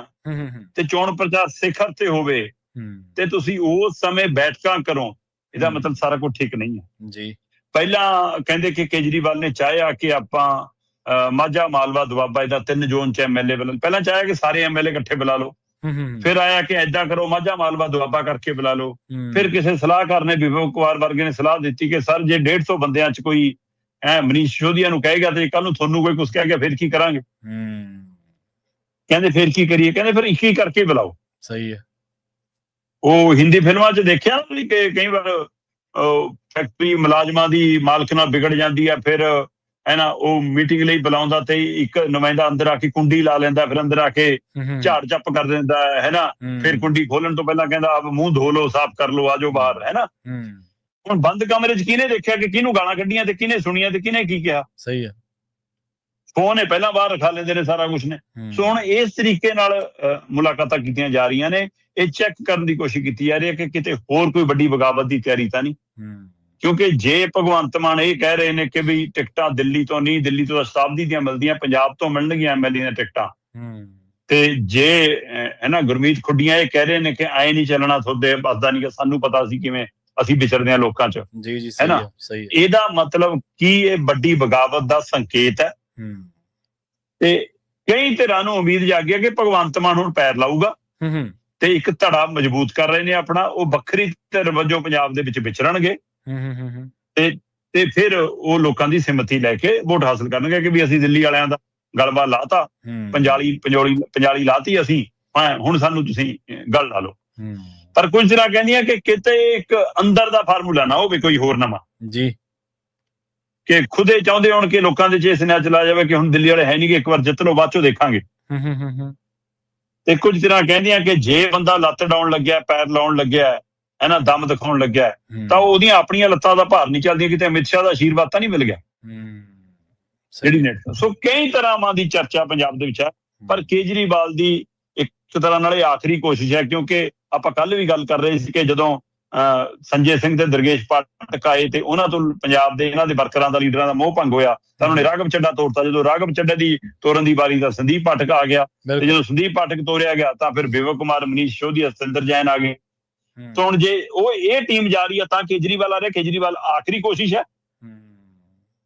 ਤੇ ਚੋਣ ਪ੍ਰਚਾਰ ਸਿਖਰ ਤੇ ਹੋਵੇ ਤੇ ਤੁਸੀਂ ਉਸ ਸਮੇਂ ਬੈਠਕਾਂ ਕਰੋ, ਇਹਦਾ ਮਤਲਬ ਸਾਰਾ ਕੁਝ ਠੀਕ ਨਹੀਂ ਹੈ ਜੀ। ਪਹਿਲਾਂ ਕਹਿੰਦੇ ਕਿ ਕੇਜਰੀਵਾਲ ਨੇ ਚਾਹਿਆ ਕਿ ਆਪਾਂ ਮਾਝਾ ਮਾਲਵਾ ਦੁਆਬਾ ਇਹਦਾ 3 ਜ਼ੋਨ 'ਚ ਐਮਐਲਏ ਬੁਲਾ, ਪਹਿਲਾਂ ਚਾਹਿਆ ਕਿ ਸਾਰੇ ਐਮਐਲਏ ਇਕੱਠੇ ਬੁਲਾ ਲਓ, ਫਿਰ ਆਇਆ ਕਿ ਏਦਾਂ ਕਰੋ ਮਾਝਾ ਮਾਲਵਾ ਦੁਆਬਾ ਕਰਕੇ ਬੁਲਾ ਲਓ। ਫਿਰ ਕਿਸੇ ਸਲਾਹਕਾਰ ਨੇ, ਵਿਵੇਕ ਕੁਮਾਰ ਵਰਗੇ ਨੇ ਸਲਾਹ ਦਿੱਤੀ ਕਿ ਸਰ ਜੇ 150 ਬੰਦਿਆਂ 'ਚ ਕੋਈ ਮਨੀਸ਼ ਸਿਸੋਦੀਆ ਨੂੰ ਕਹੇਗਾ ਤੇ ਕੱਲ ਨੂੰ ਤੁਹਾਨੂੰ ਕੋਈ ਕੁਛ ਕਹਿ ਗਿਆ ਫਿਰ ਕੀ ਕਰਾਂਗੇ? ਕਹਿੰਦੇ ਫਿਰ ਕੀ ਕਰੀਏ? ਕਹਿੰਦੇ ਫਿਰ ਇੱਕ ਹੀ ਕਰਕੇ ਬੁਲਾਓ। ਸਹੀ ਹੈ। ਉਹ ਹਿੰਦੀ ਫਿਲਮਾਂ 'ਚ ਦੇਖਿਆ ਕਿ ਕਈ ਵਾਰ ਫੈਕਟਰੀ ਮੁਲਾਜ਼ਮਾਂ ਦੀ ਮਾਲਕ ਨਾਲ ਵਿਗੜ ਜਾਂਦੀ ਹੈ, ਫਿਰ ਹੈ ਨਾ ਉਹ ਮੀਟਿੰਗ ਲਈ ਬੁਲਾਉਂਦਾ ਤੇ ਇੱਕ ਨੁਮਾਇੰਦਾ ਅੰਦਰ ਆ ਕੇ ਕੁੰਡੀ ਲਾ ਲੈਂਦਾ, ਫਿਰ ਅੰਦਰ ਆ ਕੇ ਝਾੜ ਚੱਪ ਕਰ ਦਿੰਦਾ ਹੈ ਨਾ, ਫਿਰ ਕੁੰਡੀ ਖੋਲਣ ਤੋਂ ਪਹਿਲਾਂ ਕਹਿੰਦਾ ਆਪ ਮੂੰਹ ਧੋ ਲਓ, ਸਾਫ਼ ਕਰ ਲਓ, ਆਜੋ ਬਾਹਰ, ਹੈ ਨਾ। ਹੁਣ ਬੰਦ ਕਮਰੇ 'ਚ ਕਿਹਨੇ ਦੇਖਿਆ ਕਿ ਕਿਹਨੂੰ ਗਾਲਾਂ ਕੱਢੀਆਂ ਤੇ ਕਿਹਨੇ ਸੁਣੀਆਂ ਤੇ ਕਿਹਨੇ ਕੀ ਕਿਹਾ? ਸਹੀ ਹੈ। ਫੋਨ ਇਹ ਪਹਿਲਾਂ ਬਾਹਰ ਰਖਾ ਲੈਂਦੇ ਨੇ ਸਾਰਾ ਕੁਝ ਨੇ। ਸੋ ਹੁਣ ਇਸ ਤਰੀਕੇ ਨਾਲ ਮੁਲਾਕਾਤਾਂ ਕੀਤੀਆਂ ਜਾ ਰਹੀਆਂ ਨੇ। ਇਹ ਚੈੱਕ ਕਰਨ ਦੀ ਕੋਸ਼ਿਸ਼ ਕੀਤੀ ਜਾ ਰਹੀ ਹੈ ਕਿ ਕਿਤੇ ਹੋਰ ਕੋਈ ਵੱਡੀ ਬਗਾਵਤ ਦੀ ਤਿਆਰੀ ਤਾਂ ਨਹੀਂ। ਕਿਉਂਕਿ ਜੇ ਭਗਵੰਤ ਮਾਨ ਇਹ ਕਹਿ ਰਹੇ ਨੇ ਕਿ ਵੀ ਟਿਕਟਾਂ ਦਿੱਲੀ ਤੋਂ ਨਹੀਂ, ਦਿੱਲੀ ਤੋਂ ਸ਼ਤਾਬਦੀ ਦੀਆਂ ਮਿਲਦੀਆਂ, ਪੰਜਾਬ ਤੋਂ ਮਿਲਣਗੀਆਂ ਐਮਐਲਏ ਦੀਆਂ ਟਿਕਟਾਂ, ਤੇ ਜੇ ਗੁਰਮੀਤ ਖੁੱਡੀਆਂ ਇਹ ਕਹਿ ਰਹੇ ਨੇ ਕਿ ਐ ਨਹੀਂ ਚੱਲਣਾ, ਤੁਹਾਡੇ ਪਤਾ ਨਹੀਂ, ਸਾਨੂੰ ਪਤਾ ਸੀ ਕਿਵੇਂ ਅਸੀਂ ਵਿਚਰਦੇ ਹਾਂ ਲੋਕਾਂ 'ਚ, ਹੈ ਨਾ। ਇਹਦਾ ਮਤਲਬ ਕੀ ਇਹ ਵੱਡੀ ਬਗਾਵਤ ਦਾ ਸੰਕੇਤ ਹੈ। ਤੇ ਕਈ ਧਿਰਾਂ ਨੂੰ ਉਮੀਦ ਜਾਗੀ ਹੈ ਕਿ ਭਗਵੰਤ ਮਾਨ ਹੁਣ ਪੈਰ ਲਾਊਗਾ ਤੇ ਇੱਕ ਧੜਾ ਮਜ਼ਬੂਤ ਕਰ ਰਹੇ ਨੇ ਆਪਣਾ, ਉਹ ਵੱਖਰੀ ਧਿਰ ਵਜੋਂ ਪੰਜਾਬ ਦੇ ਵਿੱਚ ਵਿਚਰਨਗੇ ਤੇ ਫਿਰ ਉਹ ਲੋਕਾਂ ਦੀ ਸਿਮਤੀ ਲੈ ਕੇ ਵੋਟ ਹਾਸਲ ਕਰਨਗੇ ਕਿ ਵੀ ਅਸੀਂ ਦਿੱਲੀ ਵਾਲਿਆਂ ਦਾ ਗਲਬਾ ਲਾਤਾ, ਪੰਜਾਲੀ ਲਾਤੀ ਅਸੀਂ, ਹੁਣ ਸਾਨੂੰ ਤੁਸੀਂ ਗੱਲ ਲਾ ਲਓ। ਪਰ ਕੁਝ ਤਰ੍ਹਾਂ ਕਹਿੰਦੀਆਂ ਕਿ ਕਿਤੇ ਇੱਕ ਅੰਦਰ ਦਾ ਫਾਰਮੂਲਾ ਨਾ ਹੋਵੇ ਕੋਈ ਹੋਰ ਨਵਾਂ, ਜੀ, ਕਿ ਖੁਦੇ ਚਾਹੁੰਦੇ ਹੋਣ ਕਿ ਲੋਕਾਂ ਦੇ ਚ ਸੁਨੇਹਾ ਚਲਾ ਜਾਵੇ ਕਿ ਹੁਣ ਦਿੱਲੀ ਵਾਲੇ ਹੈ ਨਹੀਂ ਗੇ, ਇੱਕ ਵਾਰ ਜਿੱਤ ਲਓ, ਬਾਅਦ ਚੋਂ ਦੇਖਾਂਗੇ। ਤੇ ਕੁਝ ਤਰ੍ਹਾਂ ਕਹਿੰਦੀਆਂ ਕਿ ਜੇ ਬੰਦਾ ਲੱਤ ਡਾਉਣ ਲੱਗਿਆ, ਪੈਰ ਲਾਉਣ ਲੱਗਿਆ, ਦਮ ਦਿਖਾਉਣ ਲੱਗਿਆ, ਤਾਂ ਉਹਦੀਆਂ ਆਪਣੀਆਂ ਲੱਤਾਂ ਦਾ ਭਾਰ ਨਹੀਂ ਚੱਲਦੀਆਂ, ਕਿਤੇ ਅਮਿਤ ਸ਼ਾਹ ਦਾ ਆਸ਼ੀਰਵਾਦ ਤਾਂ ਨਹੀਂ ਮਿਲ ਗਿਆ ਜਿਹੜੀ ਨੇ। ਸੋ ਕਈ ਤਰ੍ਹਾਂ ਦੀ ਚਰਚਾ ਪੰਜਾਬ ਦੇ ਵਿੱਚ ਹੈ, ਪਰ ਕੇਜਰੀਵਾਲ ਦੀ ਇੱਕ ਤਰ੍ਹਾਂ ਨਾਲ ਇਹ ਆਖਰੀ ਕੋਸ਼ਿਸ਼ ਹੈ। ਕਿਉਂਕਿ ਆਪਾਂ ਕੱਲ ਵੀ ਗੱਲ ਕਰ ਰਹੇ ਸੀ ਕਿ ਜਦੋਂ ਸੰਜੇ ਸਿੰਘ ਤੇ ਦਰਗੇਸ਼ ਪਾਠਕ ਆਏ ਤੇ ਉਹਨਾਂ ਤੋਂ ਪੰਜਾਬ ਦੇ ਇਹਨਾਂ ਦੇ ਵਰਕਰਾਂ ਦਾ, ਲੀਡਰਾਂ ਦਾ ਮੋਹ ਭੰਗ ਹੋਇਆ ਤਾਂ ਉਹਨਾਂ ਨੇ ਰਾਘਵ ਚੱਡਾ ਤੋੜਤਾ। ਜਦੋਂ ਰਾਘਵ ਚੱਡੇ ਦੀ ਤੋੜਨ ਦੀ ਵਾਰੀ ਤਾਂ ਸੰਦੀਪ ਪਾਠਕ ਆ ਗਿਆ, ਤੇ ਜਦੋਂ ਸੰਦੀਪ ਪਾਠਕ ਤੋੜਿਆ ਗਿਆ ਤਾਂ ਫਿਰ ਵਿਵੇਕ ਕੁਮਾਰ, ਮਨੀਸ਼ ਸਿਸੋਦੀਆ, ਸਤਿੰਦਰ ਜੈਨ ਆ ਗਏ। ਤਾਂ ਹੁਣ ਜੇ ਉਹ ਇਹ ਟੀਮ ਜਾ ਰਹੀ ਹੈ ਤਾਂ ਕੇਜਰੀਵਾਲ ਆ ਰਿਹਾ। ਕੇਜਰੀਵਾਲ ਆਖਰੀ ਕੋਸ਼ਿਸ਼ ਹੈ।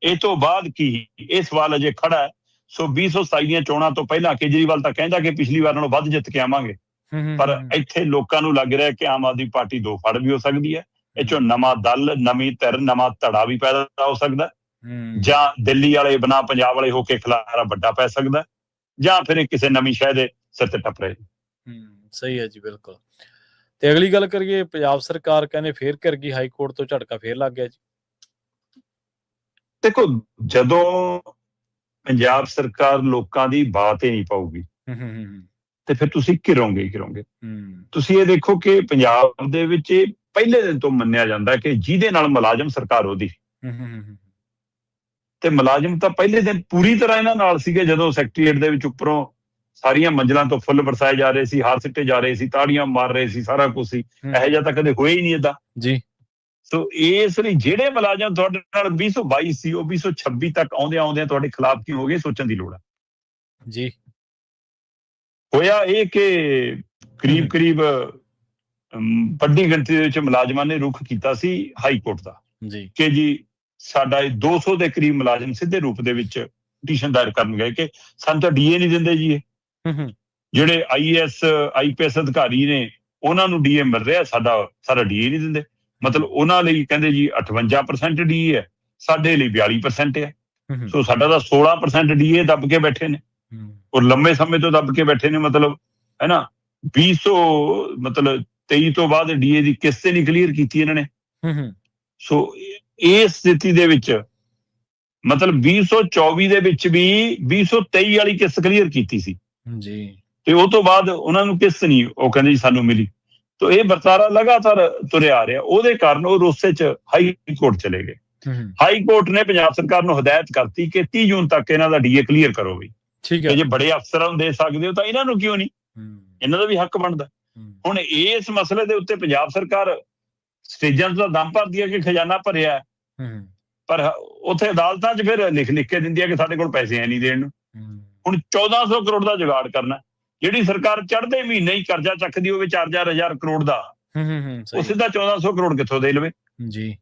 ਇਹ ਤੋਂ ਬਾਅਦ ਕੀ, ਇਹ ਸਵਾਲ ਅਜੇ ਖੜਾ ਹੈ। ਸੋ 2027 ਦੀਆਂ ਚੋਣਾਂ ਤੋਂ ਪਹਿਲਾਂ ਕੇਜਰੀਵਾਲ ਤਾਂ ਕਹਿੰਦਾ ਕਿ ਪਿਛਲੀ ਵਾਰ ਨਾਲੋਂ ਵੱਧ ਜਿੱਤ ਕੇ ਆਵਾਂਗੇ, ਪਰ ਇੱਥੇ ਲੋਕਾਂ ਨੂੰ ਲੱਗ ਰਿਹਾ ਕਿ ਆਮ ਆਦਮੀ ਪਾਰਟੀ ਦੋ ਫੜ ਵੀ ਹੋ ਸਕਦੀ ਹੈ। ਇਹ ਚੋਂ ਨਵਾਂ ਦਲ, ਨਵੀਂ ਧਿਰ, ਨਵਾਂ ਧੜਾ ਵੀ ਪੈਦਾ ਹੋ ਸਕਦਾ, ਜਾਂ ਦਿੱਲੀ ਵਾਲੇ ਬਣਾ ਪੰਜਾਬ ਵਾਲੇ ਹੋ ਕੇ ਖਿਲਾਰਾ ਵੱਡਾ ਪੈ ਸਕਦਾ, ਜਾਂ ਫਿਰ ਇਹ ਕਿਸੇ ਨਵੀਂ ਸ਼ਹਿ ਦੇ ਸਿਰ ਤੇ ਟੱਪ ਰਹੇ। ਸਹੀ ਹੈ ਜੀ, ਬਿਲਕੁਲ। ਤੇ ਅਗਲੀ ਗੱਲ ਕਰੀਏ, ਪੰਜਾਬ ਸਰਕਾਰ ਕਹਿੰਦੇ ਫੇਰ ਕਰ ਗਈ, ਹਾਈ ਕੋਰਟ ਤੋਂ ਝਟਕਾ ਫੇਰ ਲੱਗ ਗਿਆ ਜੀ। ਦੇਖੋ, ਜਦੋਂ ਪੰਜਾਬ ਸਰਕਾਰ ਲੋਕਾਂ ਦੀ ਬਾਤ ਹੀ ਨਹੀਂ ਪਾਊਗੀ ਤੇ ਫਿਰ ਤੁਸੀਂ ਘਿਰੋਗੇ। ਤੁਸੀਂ ਇਹ ਦੇਖੋ ਕਿ ਪੰਜਾਬ ਦੇ ਵਿੱਚ ਪਹਿਲੇ ਦਿਨ ਤੋਂ ਮੰਨਿਆ ਜਾਂਦਾ ਕਿ ਜਿਹਦੇ ਨਾਲ ਮੁਲਾਜ਼ਮ ਸਰਕਾਰ ਉਹਦੀ, ਤੇ ਮੁਲਾਜ਼ਮ ਤਾਂ ਪਹਿਲੇ ਦਿਨ ਪੂਰੀ ਤਰ੍ਹਾਂ ਇਹਨਾਂ ਨਾਲ ਸੀਗੇ। ਜਦੋਂ ਸੈਕਟਰੀਏਟ ਦੇ ਵਿੱਚ ਉੱਪਰੋਂ ਸਾਰੀਆਂ ਮੰਜ਼ਲਾਂ ਤੋਂ ਫੁੱਲ ਬਰਸਾਏ ਜਾ ਰਹੇ ਸੀ, ਹਾਰ ਸਿੱਟੇ ਜਾ ਰਹੇ ਸੀ, ਤਾੜੀਆਂ ਮਾਰ ਰਹੇ ਸੀ, ਸਾਰਾ ਕੁਝ ਸੀ। ਇਹੋ ਜਿਹਾ ਤਾਂ ਕਦੇ ਹੋਇਆ ਹੀ ਨਹੀਂ ਏਦਾਂ ਜੀ। ਸੋ ਇਸ ਲਈ ਜਿਹੜੇ ਮੁਲਾਜ਼ਮ ਤੁਹਾਡੇ ਨਾਲ 2022 ਸੀ, ਉਹ 2026 ਤੱਕ ਆਉਂਦਿਆਂ ਤੁਹਾਡੇ ਖਿਲਾਫ ਕਿਉਂ ਹੋ ਗਏ, ਸੋਚਣ ਦੀ ਲੋੜ ਹੈ ਜੀ। ਹੋਇਆ ਇਹ ਕਿ ਕਰੀਬ ਵੱਡੀ ਗਿਣਤੀ ਦੇ ਵਿੱਚ ਮੁਲਾਜ਼ਮਾਂ ਨੇ ਰੁਖ ਕੀਤਾ ਸੀ ਹਾਈ ਕੋਰਟ ਦਾ ਜੀ, ਕਿ ਜੀ ਸਾਡਾ 200 ਦੇ ਕਰੀਬ ਮੁਲਾਜ਼ਮ ਸਿੱਧੇ ਰੂਪ ਦੇ ਵਿੱਚ ਪਟੀਸ਼ਨ ਦਾਇਰ ਕਰਨ ਗਏ ਕਿ ਸਾਨੂੰ ਤਾਂ ਡੀਏ ਨਹੀਂ ਦਿੰਦੇ ਜੀ। ਇਹ ਜਿਹੜੇ IAS IPS ਅਧਿਕਾਰੀ ਨੇ ਉਹਨਾਂ ਨੂੰ ਡੀਏ ਮਿਲ ਰਿਹਾ, ਸਾਡਾ ਡੀਏ ਨਹੀਂ ਦਿੰਦੇ। ਮਤਲਬ ਉਹਨਾਂ ਲਈ ਕਹਿੰਦੇ ਜੀ 58% ਡੀਏ ਹੈ, ਸਾਡੇ ਲਈ 42% ਹੈ। ਸੋ ਸਾਡਾ ਤਾਂ 16% ਡੀਏ ਦੱਬ ਕੇ ਬੈਠੇ ਨੇ, ਔਰ ਲੰਬੇ ਸਮੇਂ ਤੋਂ ਦੱਬ ਕੇ ਬੈਠੇ ਨੇ। ਮਤਲਬ 2023 ਤੋਂ ਬਾਅਦ ਡੀਏ ਦੀ ਕਿਸ਼ਤ ਨਹੀਂ ਕਲੀਅਰ ਕੀਤੀ ਇਹਨਾਂ ਨੇ। ਸੋ ਇਸ ਸਥਿਤੀ ਦੇ ਵਿੱਚ ਮਤਲਬ 2024 ਦੇ ਵਿੱਚ ਵੀ 2023 ਵਾਲੀ ਕਿਸ਼ਤ ਕਲੀਅਰ ਕੀਤੀ ਸੀ ਜੀ, ਤੇ ਉਹ ਤੋਂ ਬਾਅਦ ਉਹਨਾਂ ਨੂੰ ਕਿਸ਼ਤ ਨਹੀਂ, ਉਹ ਕਹਿੰਦੇ ਜੀ ਸਾਨੂੰ ਮਿਲੀ। ਤਾਂ ਇਹ ਵਰਤਾਰਾ ਲਗਾਤਾਰ ਤੁਰਿਆ ਆ ਰਿਹਾ। ਉਹਦੇ ਕਾਰਨ ਉਹ ਰੋਸੇ 'ਚ ਹਾਈ ਕੋਰਟ ਚਲੇ ਗਏ। ਹਾਈ ਕੋਰਟ ਨੇ ਪੰਜਾਬ ਸਰਕਾਰ ਨੂੰ ਹਦਾਇਤ ਕਰਤੀ ਕਿ 30 ਜੂਨ ਤੱਕ ਇਹਨਾਂ ਦਾ ਡੀਏ ਕਲੀਅਰ ਕਰੋ ਬਈ। ਠੀਕ ਹੈ, ਜੇ ਬੜੇ ਅਫਸਰਾਂ ਨੂੰ ਦੇ ਸਕਦੇ ਹੋ ਤਾਂ ਇਹਨਾਂ ਨੂੰ ਕਿਉਂ ਨਹੀਂ, ਇਹਨਾਂ ਦਾ ਵੀ ਹੱਕ ਬਣਦਾ। ਹੁਣ ਇਸ ਮਸਲੇ ਦੇ ਉੱਤੇ ਪੰਜਾਬ ਸਰਕਾਰ ਸਟੇਜਾਂ ਤੋਂ ਦਮ ਭਰਦੀ ਹੈ ਕਿ ਖਜ਼ਾਨਾ ਭਰਿਆ, ਪਰ ਉੱਥੇ ਅਦਾਲਤਾਂ 'ਚ ਫਿਰ ਲਿਖ ਕੇ ਦਿੰਦੀ ਹੈ ਕਿ ਸਾਡੇ ਕੋਲ ਪੈਸੇ ਹੈ ਨਹੀਂ ਦੇਣ ਨੂੰ। ਹੁਣ 1400 ਕਰੋੜ ਦਾ ਜੁਗਾੜ ਕਰਨਾ, ਜਿਹੜੀ ਸਰਕਾਰ ਚੜ੍ਹਦੇ ਮਹੀਨੇ ਹੀ ਕਰਜ਼ਾ ਚੱਕਦੀ ਹੋਵੇ 4,000 ਕਰੋੜ ਦਾ, ਉਹ ਸਿੱਧਾ 1400 ਕਰੋੜ ਕਿੱਥੋਂ ਦੇ ਲਵੇ ਜੀ।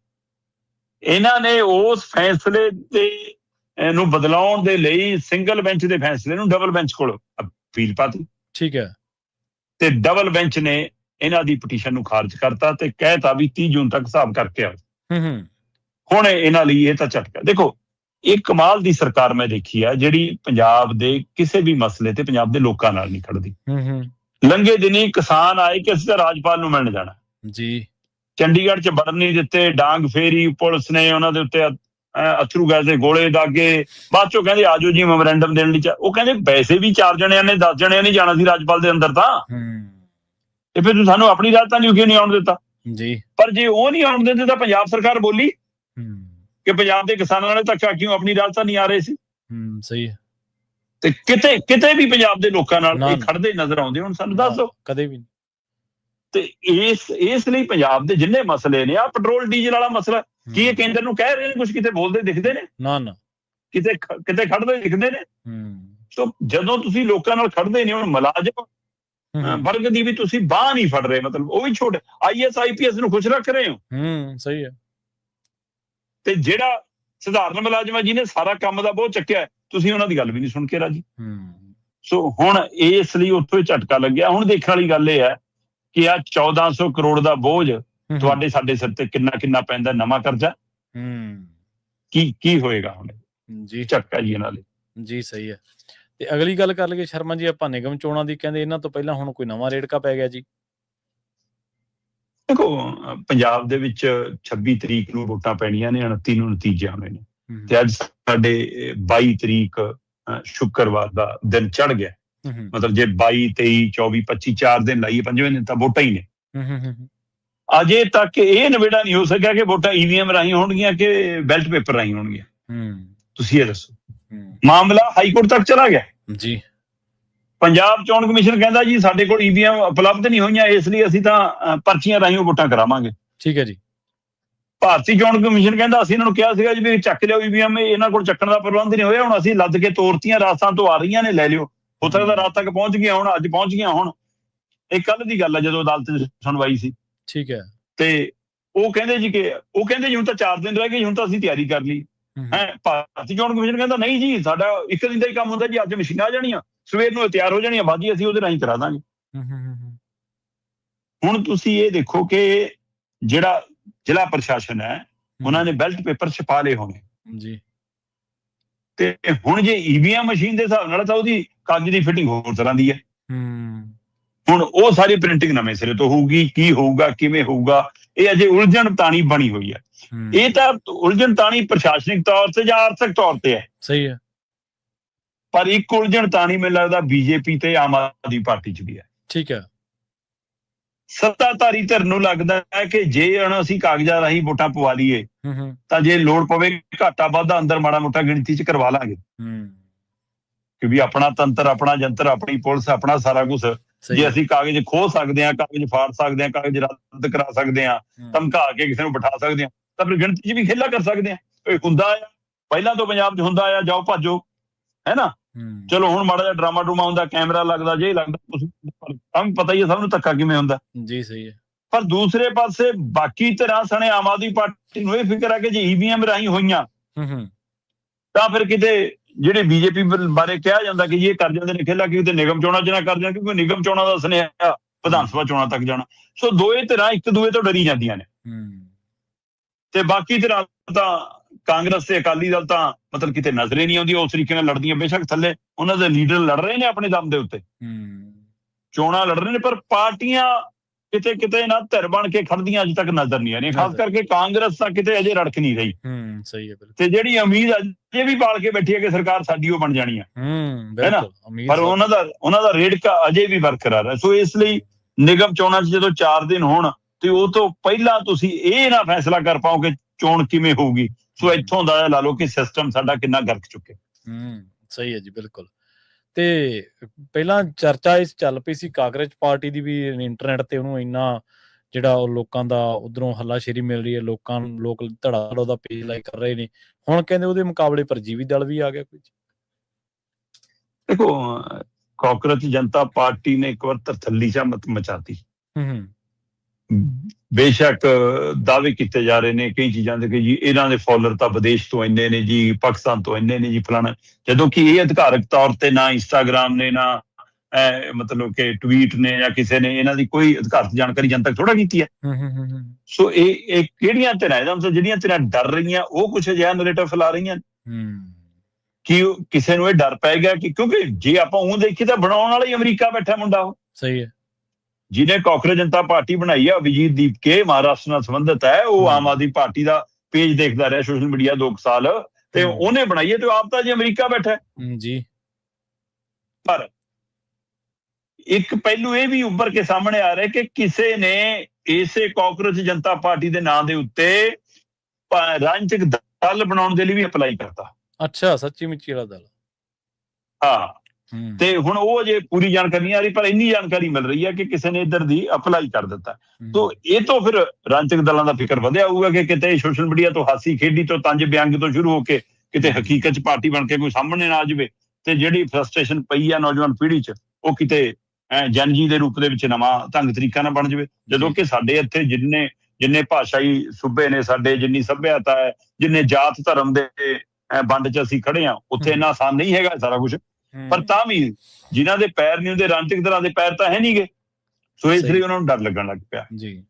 ਇਹਨਾਂ ਨੇ ਉਸ ਫੈਸਲੇ ਤੇ ਨੂੰ ਬਦਲਾਉਣ ਦੇ ਲਈ ਸਿੰਗਲ ਬੈਂਚ ਦੇ ਫੈਸਲੇ ਨੂੰ ਡਬਲ ਬੈਂਚ ਕੋਲ ਅਪੀਲ ਪਾਤੀ। ਠੀਕ ਹੈ, ਤੇ ਡਬਲ ਬੈਂਚ ਨੇ ਇਹਨਾਂ ਦੀ ਪਟੀਸ਼ਨ ਨੂੰ ਖਾਰਜ ਕਰਤਾ ਤੇ ਕਹਿਤਾ ਵੀ 30 ਜੂਨ ਤੱਕ ਹਿਸਾਬ ਕਰਕੇ ਆਓ। ਹੁਣ ਇਹਨਾਂ ਲਈ ਇਹ ਤਾਂ ਝਟਕਾ। ਦੇਖੋ, ਇਹ ਕਮਾਲ ਦੀ ਸਰਕਾਰ ਮੈਂ ਦੇਖੀ ਆ ਜਿਹੜੀ ਪੰਜਾਬ ਦੇ ਕਿਸੇ ਵੀ ਮਸਲੇ ਤੇ ਪੰਜਾਬ ਦੇ ਲੋਕਾਂ ਨਾਲ ਨਹੀਂ ਖੜਦੀ। ਲੰਘੇ ਦਿਨੀ ਕਿਸਾਨ ਆਏ ਕਿ ਅਸੀਂ ਤਾਂ ਰਾਜਪਾਲ ਨੂੰ ਮਿਲਣ ਜਾਣਾ ਜੀ, ਚੰਡੀਗੜ੍ਹ 'ਚ ਵੜਨ ਨਹੀਂ ਦਿੱਤੇ, ਡਾਂਗ ਫੇਰੀ, ਪੁਲਿਸ ਨੇ ਉਹਨਾਂ ਦੇ ਉੱਤੇ ਅਥਰੂ ਗੈਸ ਦੇ ਗੋਲੇ ਦਾਗੇ। ਬਾਅਦ ਚੋਂ ਕਹਿੰਦੇ ਆਜੋ ਜੀ ਮੈਮੋਰੈਂਡਮ ਦੇਣ ਲਈ। ਉਹ ਕਹਿੰਦੇ ਵੈਸੇ ਵੀ 4 ਜਣਿਆਂ ਨੇ 10 ਜਣਿਆਂ ਨਹੀਂ ਜਾਣਾ ਸੀ ਰਾਜਪਾਲ ਦੇ ਅੰਦਰ ਤਾਂ, ਤੇ ਫਿਰ ਤੂੰ ਸਾਨੂੰ ਆਪਣੀ ਰਾਜਧਾਨੀ ਕਿਉਂ ਨਹੀਂ ਆਉਣ ਦਿੱਤਾ ਜੀ। ਪਰ ਜੇ ਉਹ ਨਹੀਂ ਆਉਣ ਦਿੰਦੇ ਤਾਂ ਪੰਜਾਬ ਸਰਕਾਰ ਬੋਲੀ ਕਿ ਪੰਜਾਬ ਦੇ ਕਿਸਾਨਾਂ ਨਾਲ ਧੱਕਾ ਕਿਉਂ, ਆਪਣੀ ਰਾਜਧਾਨੀ ਆ ਰਹੇ ਸੀ। ਸਹੀ ਹੈ, ਤੇ ਕਿਤੇ ਵੀ ਪੰਜਾਬ ਦੇ ਲੋਕਾਂ ਨਾਲ ਨਾ, ਇਹ ਖੜਦੇ ਨਜ਼ਰ ਆਉਂਦੇ ਹੁਣ ਸਾਨੂੰ ਦੱਸ ਦਿਓ। ਕਦੇ ਵੀ ਨਹੀਂ। ਤੇ ਇਸ ਲਈ ਪੰਜਾਬ ਦੇ ਜਿੰਨੇ ਮਸਲੇ ਨੇ, ਆ ਪੈਟਰੋਲ ਡੀਜ਼ਲ ਵਾਲਾ ਮਸਲਾ, ਕੀ ਇਹ ਕੇਂਦਰ ਨੂੰ ਕਹਿ ਰਹੇ ਨੇ ਕੁਝ? ਕਿਤੇ ਬੋਲਦੇ ਦਿਖਦੇ ਨੇ? ਨਾ ਕਿਤੇ ਖੜਦੇ ਦਿਖਦੇ ਨੇ? ਸੋ ਜਦੋਂ ਤੁਸੀਂ ਲੋਕਾਂ ਨਾਲ ਖੜਦੇ ਨੇ, ਹੁਣ ਮੁਲਾਜ਼ਮ ਵਰਗ ਦੀ ਵੀ ਤੁਸੀਂ ਬਾਹ ਨਹੀਂ ਫੜ ਰਹੇ, ਮਤਲਬ ਉਹ ਵੀ ਛੋਟੇ IAS IPS ਨੂੰ ਖੁਸ਼ ਰੱਖ ਰਹੇ ਹੋ। ਸਹੀ ਹੈ। ਤੇ ਜਿਹੜਾ ਸਧਾਰਨ ਮੁਲਾਜ਼ਮ ਹੈ ਜਿਹਨੇ ਸਾਰਾ ਕੰਮ ਦਾ ਬਹੁਤ ਚੱਕਿਆ, ਤੁਸੀਂ ਉਹਨਾਂ ਦੀ ਗੱਲ ਵੀ ਨਹੀਂ ਸੁਣ ਕੇ ਰਾਜੀ। ਸੋ ਹੁਣ ਇਸ ਲਈ ਉੱਥੋਂ ਹੀ ਝਟਕਾ ਲੱਗਿਆ। ਹੁਣ ਦੇਖਣ ਵਾਲੀ ਗੱਲ ਇਹ ਹੈ ਕਿ ਆ 1400 ਕਰੋੜ ਦਾ ਬੋਝ ਤੁਹਾਡੇ ਸਾਡੇ ਸਿਰ ਤੇ ਕਿੰਨਾ ਪੈਂਦਾ, ਨਵਾਂ ਕਰਜ਼ਾ ਕੀ ਹੋਏਗਾ ਹੁਣ ਜੀ? ਝਟਕਾ ਜੀ ਇਹਨਾਂ ਲਈ ਜੀ। ਸਹੀ ਹੈ। ਤੇ ਅਗਲੀ ਗੱਲ ਕਰ ਲਈਏ ਸ਼ਰਮਾ ਜੀ ਆਪਾਂ ਨਿਗਮ ਚੋਣਾਂ ਦੀ, ਕਹਿੰਦੇ ਇਹਨਾਂ ਤੋਂ ਪਹਿਲਾਂ ਹੁਣ ਕੋਈ ਨਵਾਂ ਰੇੜਕਾ ਪੈ ਗਿਆ ਜੀ। ਦੇਖੋ ਪੰਜਾਬ ਦੇ ਵਿੱਚ 26 ਤਰੀਕ ਨੂੰ ਵੋਟਾਂ ਪੈਣੀਆਂ ਨੇ, 29 ਨੂੰ ਨਤੀਜੇ ਆਉਣੇ ਨੇ, ਤੇ ਅੱਜ ਸਾਡੇ 22 ਤਰੀਕ ਸ਼ੁੱਕਰਵਾਰ ਦਾ ਦਿਨ ਚੜ ਗਿਆ। ਮਤਲਬ ਜੇ 22 23 24 25 4 ਦਿਨ ਲਾਈਏ, 5ਵੇਂ ਦਿਨ ਤਾਂ ਵੋਟਾਂ ਹੀ ਨੇ। ਅਜੇ ਤੱਕ ਇਹ ਨਿਬੇੜਾ ਨਹੀਂ ਹੋ ਸਕਿਆ ਕਿ ਵੋਟਾਂ EVM ਰਾਹੀਂ ਹੋਣਗੀਆਂ ਕਿ ਬੈਲਟ ਪੇਪਰ ਰਾਹੀਂ ਹੋਣਗੀਆਂ। ਤੁਸੀਂ ਇਹ ਦੱਸੋ। ਮਾਮਲਾ ਹਾਈ ਕੋਰਟ ਤੱਕ ਚਲਾ ਗਿਆ ਜੀ। ਪੰਜਾਬ ਚੋਣ ਕਮਿਸ਼ਨ ਕਹਿੰਦਾ ਜੀ ਸਾਡੇ ਕੋਲ EVM ਉਪਲਬਧ ਨਹੀਂ ਹੋਈਆਂ, ਇਸ ਲਈ ਅਸੀਂ ਤਾਂ ਪਰਚੀਆਂ ਰਾਹੀਂ ਵੋਟਾਂ ਕਰਾਵਾਂਗੇ। ਠੀਕ ਹੈ ਜੀ। ਭਾਰਤੀ ਚੋਣ ਕਮਿਸ਼ਨ ਕਹਿੰਦਾ ਅਸੀਂ ਇਹਨਾਂ ਨੂੰ ਕਿਹਾ ਸੀਗਾ ਜੀ ਵੀ ਚੱਕ ਲਿਓ EVM, ਇਹਨਾਂ ਕੋਲ ਚੱਕਣ ਦਾ ਪ੍ਰਬੰਧ ਨਹੀਂ ਹੋਇਆ, ਹੁਣ ਅਸੀਂ ਲੱਦ ਕੇ ਤੋਰਤੀਆਂ, ਰਾਸਾਂ ਤੋਂ ਆ ਰਹੀਆਂ ਨੇ, ਲੈ ਲਿਓ। ਹੋ ਸਕਦਾ ਰਾਤ ਤੱਕ ਪਹੁੰਚ ਗਈਆਂ, ਹੁਣ ਅੱਜ ਪਹੁੰਚ ਗਈਆਂ। ਹੁਣ ਇਹ ਕੱਲ ਦੀ ਗੱਲ ਹੈ ਜਦੋਂ ਅਦਾਲਤ 'ਚ ਸੁਣਵਾਈ ਸੀ। ਠੀਕ ਹੈ। ਤੇ ਉਹ ਕਹਿੰਦੇ ਜੀ ਹੁਣ ਤਾਂ 4 ਦਿਨ ਰਹਿ ਗਏ, ਹੁਣ ਤਾਂ ਅਸੀਂ ਤਿਆਰੀ ਕਰ ਲਈ ਹੈ। ਭਾਰਤੀ ਚੋਣ ਕਮਿਸ਼ਨ ਕਹਿੰਦਾ ਨਹੀਂ ਜੀ, ਸਾਡਾ ਇੱਕ ਦਿਨ ਦਾ ਹੀ ਕੰਮ ਹੁੰਦਾ ਜੀ, ਅੱਜ ਮਸ਼ੀਨਾਂ ਆ ਜਾਣੀਆਂ, ਸਵੇਰ ਨੂੰ ਤਿਆਰ ਹੋ ਜਾਣੀਆਂ, ਬਾਜੀ ਅਸੀਂ ਉਹਦੇ ਰਾਹੀਂ ਕਰਾ ਦਾਂਗੇ। ਹੁਣ ਤੁਸੀਂ ਇਹ ਦੇਖੋ ਕਿ ਜਿਹੜਾ ਜ਼ਿਲ੍ਹਾ ਪ੍ਰਸ਼ਾਸਨ ਹੈ ਉਹਨਾਂ ਨੇ ਬੈਲਟ ਪੇਪਰ ਛਪਾ ਲਏ ਹੋਣੇ ਜੀ, ਤੇ ਹੁਣ ਜੇ EVM ਮਸ਼ੀਨ ਦੇ ਹਿਸਾਬ ਨਾਲ ਤਾਂ ਉਹਦੀ ਕਾਗਜ਼ ਦੀ ਫਿਟਿੰਗ ਹੋਰ ਤਰ੍ਹਾਂ ਦੀ ਹੈ। ਹੁਣ ਉਹ ਸਾਰੀ ਪ੍ਰਿੰਟਿੰਗ ਨਵੇਂ ਸਿਰੇ ਤੋਂ ਹੋਊਗੀ, ਕੀ ਹੋਊਗਾ, ਕਿਵੇਂ ਹੋਊਗਾ, ਇਹ ਅਜੇ ਉਲਝਣ ਤਾਣੀ ਬਣੀ ਹੋਈ ਹੈ। ਇਹ ਤਾਂ ਉਲਝਣ ਤਾਣੀ ਪ੍ਰਸ਼ਾਸਨਿਕ ਤੌਰ ਤੇ ਜਾਂ ਆਰਥਿਕ ਤੌਰ ਤੇ ਹੈ। ਸਹੀ ਹੈ। ਪਰ ਇੱਕ ਉਲਝਣ ਤਾਣੀ ਮੈਨੂੰ ਲੱਗਦਾ BJP ਤੇ ਆਮ ਆਦਮੀ ਪਾਰਟੀ 'ਚ ਵੀ ਹੈ। ਠੀਕ ਹੈ। ਸੱਤਾਧਾਰੀ ਧਿਰ ਨੂੰ ਲੱਗਦਾ ਹੈ ਕਿ ਜੇ ਹੁਣ ਅਸੀਂ ਕਾਗਜ਼ਾਂ ਰਾਹੀਂ ਵੋਟਾਂ ਪਵਾ ਲਈਏ ਤਾਂ ਜੇ ਲੋੜ ਪਵੇ ਘਾਟਾ ਵਾਧਾ ਅੰਦਰ ਮਾੜਾ ਮੋਟਾ ਗਿਣਤੀ 'ਚ ਕਰਵਾ ਲਾਂਗੇ, ਕਿ ਵੀ ਆਪਣਾ ਤੰਤਰ, ਆਪਣਾ ਜੰਤਰ, ਆਪਣੀ ਪੁਲਿਸ, ਆਪਣਾ ਸਾਰਾ ਕੁਝ, ਜੇ ਅਸੀਂ ਕਾਗਜ਼ ਖੋਹ ਸਕਦੇ ਹਾਂ, ਕਾਗਜ਼ ਫਾੜ ਸਕਦੇ ਹਾਂ, ਕਾਗਜ਼ ਰੱਦ ਕਰਾ ਸਕਦੇ ਹਾਂ, ਧਮਕਾ ਕੇ ਕਿਸੇ ਨੂੰ ਬਿਠਾ ਸਕਦੇ ਹਾਂ, ਤਾਂ ਫਿਰ ਗਿਣਤੀ 'ਚ ਵੀ ਖੇਲਾ ਕਰ ਸਕਦੇ ਹਾਂ। ਇਹ ਹੁੰਦਾ ਆ, ਪਹਿਲਾਂ ਤੋਂ ਪੰਜਾਬ 'ਚ ਹੁੰਦਾ ਆ, ਜਾਓ ਭੱਜੋ, ਹੈ ਨਾ। ਚਲੋ ਹੁਣ ਮਾੜਾ ਜਿਹਾ ਡਰਾਮਾ ਡਰੂਮਾ ਹੁੰਦਾ, ਕੈਮਰਾ ਲੱਗਦਾ, ਜੇ ਲੱਗਦਾ, ਤਾਂ ਵੀ ਪਤਾ ਹੀ ਹੈ ਸਭ ਨੂੰ ਧੱਕਾ ਕਿਵੇਂ ਹੁੰਦਾ ਜੀ। ਸਹੀ ਹੈ। ਪਰ ਦੂਸਰੇ ਪਾਸੇ ਬਾਕੀ ਤਰ੍ਹਾਂ ਸਣੇ ਆਮ ਆਦਮੀ ਪਾਰਟੀ ਨੂੰ ਇਹ ਫਿਕਰ ਹੈ ਕਿ ਜੇ EVM ਰਾਹੀਂ ਹੋਈਆਂ ਤਾਂ ਫਿਰ ਕਿਤੇ ਜਿਹੜੇ BJP ਬਾਰੇ ਕਿਹਾ ਜਾਂਦਾ ਕਿ ਇਹ ਕਰ ਜਾਂਦੇ ਨੇ ਖੇਲਾ, ਕਿ ਕਿਤੇ ਨਿਗਮ ਚੋਣਾਂ 'ਚ ਨਾ ਕਰ ਜਾਣ, ਕਿਉਂਕਿ ਨਿਗਮ ਚੋਣਾਂ ਦਾ ਸੁਨੇਹਾ ਵਿਧਾਨ ਸਭਾ ਚੋਣਾਂ ਤੱਕ ਜਾਣਾ। ਸੋ ਦੋਏ ਧਿਰਾਂ ਇੱਕ ਦੂਏ ਤੋਂ ਡਰੀ ਜਾਂਦੀਆਂ ਨੇ, ਤੇ ਬਾਕੀ ਧਿਰਾਂ ਤਾਂ ਕਾਂਗਰਸ ਤੇ ਅਕਾਲੀ ਦਲ ਤਾਂ ਮਤਲਬ ਕਿਤੇ ਨਜ਼ਰ ਹੀ ਨਹੀਂ ਆਉਂਦੀ ਉਸ ਤਰੀਕੇ ਨਾਲ ਲੜਦੀਆਂ। ਬੇਸ਼ੱਕ ਥੱਲੇ ਉਹਨਾਂ ਦੇ ਲੀਡਰ ਲੜ ਰਹੇ ਨੇ ਆਪਣੇ ਦਮ ਦੇ ਉੱਤੇ, ਚੋਣਾਂ ਲੜ ਰਹੇ ਨੇ, ਪਰ ਪਾਰਟੀਆਂ ਕਿਤੇ ਨਾ ਧਿਰ ਬਣ ਕੇ ਖੜਦੀਆਂ ਅੱਜ ਤੱਕ ਨਜ਼ਰ ਨਹੀਂ ਆ ਰਹੀਆਂ। ਖਾਸ ਕਰਕੇ ਕਾਂਗਰਸ ਤਾਂ ਕਿਤੇ ਅਜੇ ਰੜਕ ਨਹੀਂ ਰਹੀ। ਸਹੀ ਹੈ। ਤੇ ਜਿਹੜੀ ਉਮੀਦ ਅਜੇ ਵੀ ਪਾਲ ਕੇ ਬੈਠੀ ਹੈ ਕਿ ਸਰਕਾਰ ਸਾਡੀ ਉਹ ਬਣ ਜਾਣੀ ਹੈ ਨਾ, ਪਰ ਉਹਨਾਂ ਦਾ ਰੇੜਕਾ ਅਜੇ ਵੀ ਬਰਕਰਾਰ ਹੈ। ਸੋ ਇਸ ਲਈ ਨਿਗਮ ਚੋਣਾਂ 'ਚ ਜਦੋਂ 4 ਦਿਨ ਹੋਣ ਤੇ ਉਹ ਤੋਂ ਪਹਿਲਾਂ ਤੁਸੀਂ ਇਹ ਨਾ ਫੈਸਲਾ ਕਰ ਪਾਓ ਕਿ ਚੋਣ ਕਿਵੇਂ ਹੋਊਗੀ। ਸੋ ਇੱਥੋਂ ਦਾ ਲਾ ਲਓ ਕਿ ਸਿਸਟਮ ਸਾਡਾ ਕਿੰਨਾ ਗਰਕ ਚੁੱਕੇ। ਸਹੀ ਹੈ ਜੀ, ਬਿਲਕੁਲ। ਤੇ ਪਹਿਲਾਂ ਚਰਚਾ ਇਸ ਚੱਲ ਪਈ ਸੀ ਕਾਂਗਰਸ ਪਾਰਟੀ ਦੀ ਵੀ, ਇੰਟਰਨੈਟ ਤੇ ਉਹਨੂੰ ਇੰਨਾ ਜਿਹੜਾ ਉਹ ਲੋਕਾਂ ਦਾ ਉਧਰੋਂ ਹੱਲਾਸ਼ੇਰੀ ਮਿਲ ਰਹੀ ਹੈ, ਲੋਕ ਧੜਾ ਉਹਦਾ ਪੇਜ ਲਾਈਕ ਕਰ ਰਹੇ ਨੇ। ਹੁਣ ਕਹਿੰਦੇ ਉਹਦੇ ਮੁਕਾਬਲੇ ਪਰਜੀਵੀ ਦਲ ਵੀ ਆ ਗਿਆ ਕੋਈ। ਦੇਖੋ ਕਾਂਗਰਸ ਜਨਤਾ ਪਾਰਟੀ ਨੇ ਇੱਕ ਵਾਰ ਤਰਥੱਲੀ ਜਾਂ ਮਚਾਤੀ। ਬੇਸ਼ੱਕ ਦਾਅਵੇ ਕੀਤੇ ਜਾ ਰਹੇ ਨੇ ਕਈ ਚੀਜ਼ਾਂ ਦੇ ਕਿ ਜੀ ਇਹਨਾਂ ਦੇ ਫਾਲੋਅਰ ਤਾਂ ਵਿਦੇਸ਼ ਤੋਂ ਇੰਨੇ ਨੇ ਜੀ, ਪਾਕਿਸਤਾਨ ਤੋਂ ਇੰਨੇ ਨੇ ਜੀ, ਫਲਾਣਾ, ਜਦੋਂ ਕਿ ਇਹ ਅਧਿਕਾਰਕ ਤੌਰ ਤੇ ਨਾ ਇੰਸਟਾਗ੍ਰਾਮ ਨੇ, ਨਾ ਮਤਲਬ ਕਿ ਟਵੀਟ ਨੇ ਜਾਂ ਕਿਸੇ ਨੇ ਇਹਨਾਂ ਦੀ ਕੋਈ ਅਧਿਕਾਰਤ ਜਾਣਕਾਰੀ ਜਨਤਕ ਥੋੜਾ ਕੀਤੀ ਹੈ। ਸੋ ਇਹ ਕਿਹੜੀਆਂ ਧਿਰਾਂ, ਇਹਦਾ ਮਤਲਬ ਜਿਹੜੀਆਂ ਧਿਰਾਂ ਡਰ ਰਹੀਆਂ ਉਹ ਕੁਛ ਅਜਿਹਾ ਨੈਰੇਟਿਵ ਫੈਲਾ ਰਹੀਆਂ ਕਿ ਕਿਸੇ ਨੂੰ ਇਹ ਡਰ ਪੈ ਗਿਆ ਕਿ, ਕਿਉਂਕਿ ਜੇ ਆਪਾਂ ਉਹ ਦੇਖੀਏ ਤਾਂ ਬਣਾਉਣ ਵਾਲਾ ਹੀ ਅਮਰੀਕਾ ਬੈਠਾ ਮੁੰਡਾ ਉਹ। ਸਹੀ ਹੈ। ਜਿਹਨੇ ਕਾਂਗਰਸ ਜਨਤਾ ਪਾਰਟੀ ਬਣਾਈ ਹੈ, ਅਭਿਜੀਤ ਦੀਪਕੇ, ਮਹਾਰਾਸ਼ਟਰ ਨਾਲ ਸੰਬੰਧਿਤ ਹੈ, ਉਹ ਆਮ ਆਦਮੀ ਪਾਰਟੀ ਦਾ ਪੇਜ ਦੇਖਦਾ ਰਿਹਾ ਸੋਸ਼ਲ ਮੀਡੀਆ 2 ਸਾਲ, ਤੇ ਉਹਨੇ ਬਣਾਈ ਹੈ, ਤੇ ਆਪ ਤਾਂ ਜੀ ਅਮਰੀਕਾ ਬੈਠਾ ਜੀ। ਪਰ ਇੱਕ ਪਹਿਲੂ ਇਹ ਵੀ ਉੱਭਰ ਕੇ ਸਾਹਮਣੇ ਆ ਰਿਹਾ ਕਿ ਕਿਸੇ ਨੇ ਇਸੇ ਕਾਂਗਰਸ ਜਨਤਾ ਪਾਰਟੀ ਦੇ ਨਾਂ ਦੇ ਉੱਤੇ ਰਾਜਨੀਤਿਕ ਦਲ ਬਣਾਉਣ ਦੇ ਲਈ ਵੀ ਅਪਲਾਈ ਕਰਤਾ। ਅੱਛਾ, ਸੱਚੀ ਮੁੱਚੀ ਵਾਲਾ ਦਲ। ਹਾਂ, ਤੇ ਹੁਣ ਉਹ ਅਜੇ ਪੂਰੀ ਜਾਣਕਾਰੀ ਨਹੀਂ ਆ ਰਹੀ, ਪਰ ਇੰਨੀ ਜਾਣਕਾਰੀ ਮਿਲ ਰਹੀ ਹੈ ਕਿ ਕਿਸੇ ਨੇ ਇੱਧਰ ਦੀ ਅਪਲਾਈ ਕਰ ਦਿੱਤਾ। ਤੋ ਇਹ ਤੋਂ ਫਿਰ ਰਾਜਨੀਤਿਕ ਦਲਾਂ ਦਾ ਫਿਕਰ ਵਧਿਆ ਹੋਊਗਾ ਕਿ ਕਿਤੇ ਸੋਸ਼ਲ ਮੀਡੀਆ ਤੋਂ ਹਾਸੀ ਖੇਡੀ ਤੋਂ ਤੰਜ ਬਿਅੰਗ ਤੋਂ ਸ਼ੁਰੂ ਹੋ ਕੇ ਕਿਤੇ ਹਕੀਕਤ 'ਚ ਪਾਰਟੀ ਬਣ ਕੇ ਕੋਈ ਸਾਹਮਣੇ ਨਾ ਆ ਜਾਵੇ, ਤੇ ਜਿਹੜੀ ਫਰਸਟ੍ਰੇਸ਼ਨ ਪਈ ਆ ਨੌਜਵਾਨ ਪੀੜ੍ਹੀ 'ਚ ਉਹ ਕਿਤੇ ਜਨਜੀ ਦੇ ਰੂਪ ਦੇ ਵਿੱਚ ਨਵਾਂ ਢੰਗ ਤਰੀਕਾ ਨਾ ਬਣ ਜਾਵੇ। ਜਦੋਂ ਕਿ ਸਾਡੇ ਇੱਥੇ ਜਿੰਨੇ ਭਾਸ਼ਾਈ ਸੂਬੇ ਨੇ ਸਾਡੇ, ਜਿੰਨੀ ਸੱਭਿਅਤਾ ਹੈ, ਜਿੰਨੇ ਜਾਤ ਧਰਮ ਦੇ ਵੰਡ 'ਚ ਅਸੀਂ ਖੜੇ ਹਾਂ, ਉੱਥੇ ਇੰਨਾ ਆਸਾਨ ਨਹੀਂ ਹੈਗਾ ਸਾਰਾ ਕੁਝ। ਪਰ ਤਾਂ ਵੀ ਜਿਨ੍ਹਾਂ ਦੇ ਪੈਰ ਨਹੀਂ ਹੁੰਦੇ, ਰਾਜਨੀਤਿਕ ਦਲਾਂ ਦੇ ਪੈਰ ਤਾਂ ਹੈ ਨਹੀਂਗੇ, ਸੋ ਇਸ ਲਈ ਉਹਨਾਂ ਨੂੰ ਡਰ ਲੱਗਣ ਲੱਗ ਪਿਆ।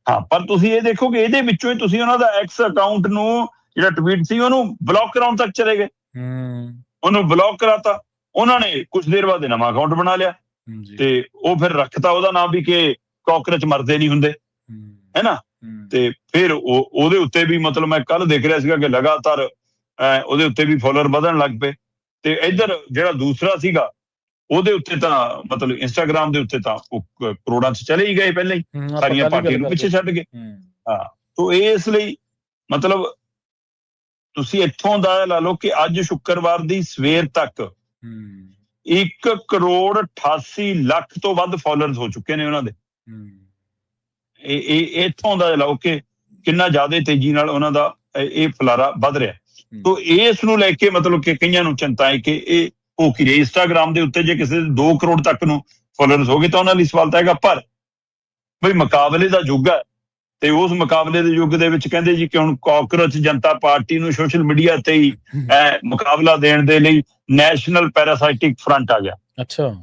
ਹਾਂ, ਪਰ ਤੁਸੀਂ ਇਹ ਦੇਖੋ ਕਿ ਇਹਦੇ ਵਿੱਚੋਂ ਹੀ ਤੁਸੀਂ ਉਹਨਾਂ ਦਾ ਐਕਸ ਅਕਾਊਂਟ ਨੂੰ ਜਿਹੜਾ ਟਵੀਟ ਸੀ ਉਹਨੂੰ ਬਲੌਕ ਕਰਾਉਣ ਤੱਕ ਚਲੇ ਗਏ। ਉਹਨੂੰ ਬਲੌਕ ਕਰਾਤਾ, ਉਹਨਾਂ ਨੇ ਕੁਝ ਦੇਰ ਬਾਅਦ ਨਵਾਂ ਅਕਾਊਂਟ ਬਣਾ ਲਿਆ ਤੇ ਉਹ ਫਿਰ ਰੱਖਤਾ ਉਹਦਾ ਨਾਮ ਵੀ ਕਿ ਕਾਕਰੋਚ ਮਰਦੇ ਨਹੀਂ ਹੁੰਦੇ, ਹੈ ਨਾ। ਤੇ ਫਿਰ ਉਹਦੇ ਉੱਤੇ ਵੀ ਮਤਲਬ ਮੈਂ ਕੱਲ ਦੇਖ ਰਿਹਾ ਸੀਗਾ ਕਿ ਲਗਾਤਾਰ ਉਹਦੇ ਉੱਤੇ ਵੀ ਫੋਲੋਅਰ ਵਧਣ ਲੱਗ ਪਏ। ਤੇ ਇੱਧਰ ਜਿਹੜਾ ਦੂਸਰਾ ਸੀਗਾ ਉਹਦੇ ਉੱਤੇ ਤਾਂ ਮਤਲਬ ਇੰਸਟਾਗ੍ਰਾਮ ਦੇ ਉੱਤੇ ਤਾਂ ਉਹ ਕਰੋੜਾਂ 'ਚ ਚਲੇ ਹੀ ਗਏ ਪਹਿਲਾਂ ਹੀ, ਸਾਰੀਆਂ ਪਾਰਟੀਆਂ ਨੂੰ ਪਿੱਛੇ ਛੱਡ ਗਏ। ਹਾਂ, ਤੋ ਇਸ ਲਈ ਮਤਲਬ ਤੁਸੀਂ ਇੱਥੋਂ ਦਾ ਲਾ ਲਓ ਕਿ ਅੱਜ ਸ਼ੁੱਕਰਵਾਰ ਦੀ ਸਵੇਰ ਤੱਕ 1,88,00,000 ਤੋਂ ਵੱਧ ਫੋਲੋਅਰਸ ਹੋ ਚੁੱਕੇ ਨੇ ਉਹਨਾਂ ਦੇ। ਇਹ ਇੱਥੋਂ ਦਾ ਲਾਓ ਕਿ ਕਿੰਨਾ ਜ਼ਿਆਦਾ ਤੇਜ਼ੀ ਨਾਲ ਉਹਨਾਂ ਦਾ ਇਹ ਫਲਾਰਾ ਵੱਧ ਰਿਹਾ। ਤੋ ਇਸ ਨੂੰ ਲੈ ਕੇ ਮਤਲਬ ਕਿ ਕਈਆਂ ਨੂੰ ਚਿੰਤਾ ਹੈ ਕਿ ਇਹ ਹੋ ਕੀ ਰਿਹਾ। ਇੰਸਟਾਗ੍ਰਾਮ ਦੇ ਉੱਤੇ ਜੇ ਕਿਸੇ ਦੇ 2 ਕਰੋੜ ਤੱਕ ਨੂੰ ਫੋਲੋਅਰਸ ਹੋ ਗਏ ਤਾਂ ਉਹਨਾਂ ਲਈ ਸਵਾਲ ਤਾਂ ਹੈਗਾ, ਪਰ ਬਈ ਮੁਕਾਬਲੇ ਦਾ ਯੁੱਗ ਹੈ ਤੇ ਉਸ ਮੁਕਾਬਲੇ ਦੇ ਯੁੱਗ ਦੇ ਵਿੱਚ ਕਹਿੰਦੇ ਜੀ ਕਿ ਹੁਣ ਕਾਕਰੋਚ ਜਨਤਾ ਪਾਰਟੀ ਨੂੰ ਸੋਸ਼ਲ ਮੀਡੀਆ ਤੇ ਹੀ ਮੁਕਾਬਲਾ ਦੇਣ ਦੇ ਲਈ ਨੈਸ਼ਨਲ ਪੈਰਾਸਾਈਟਿਕ ਫਰੰਟ ਆ ਗਿਆ। ਅੱਛਾ,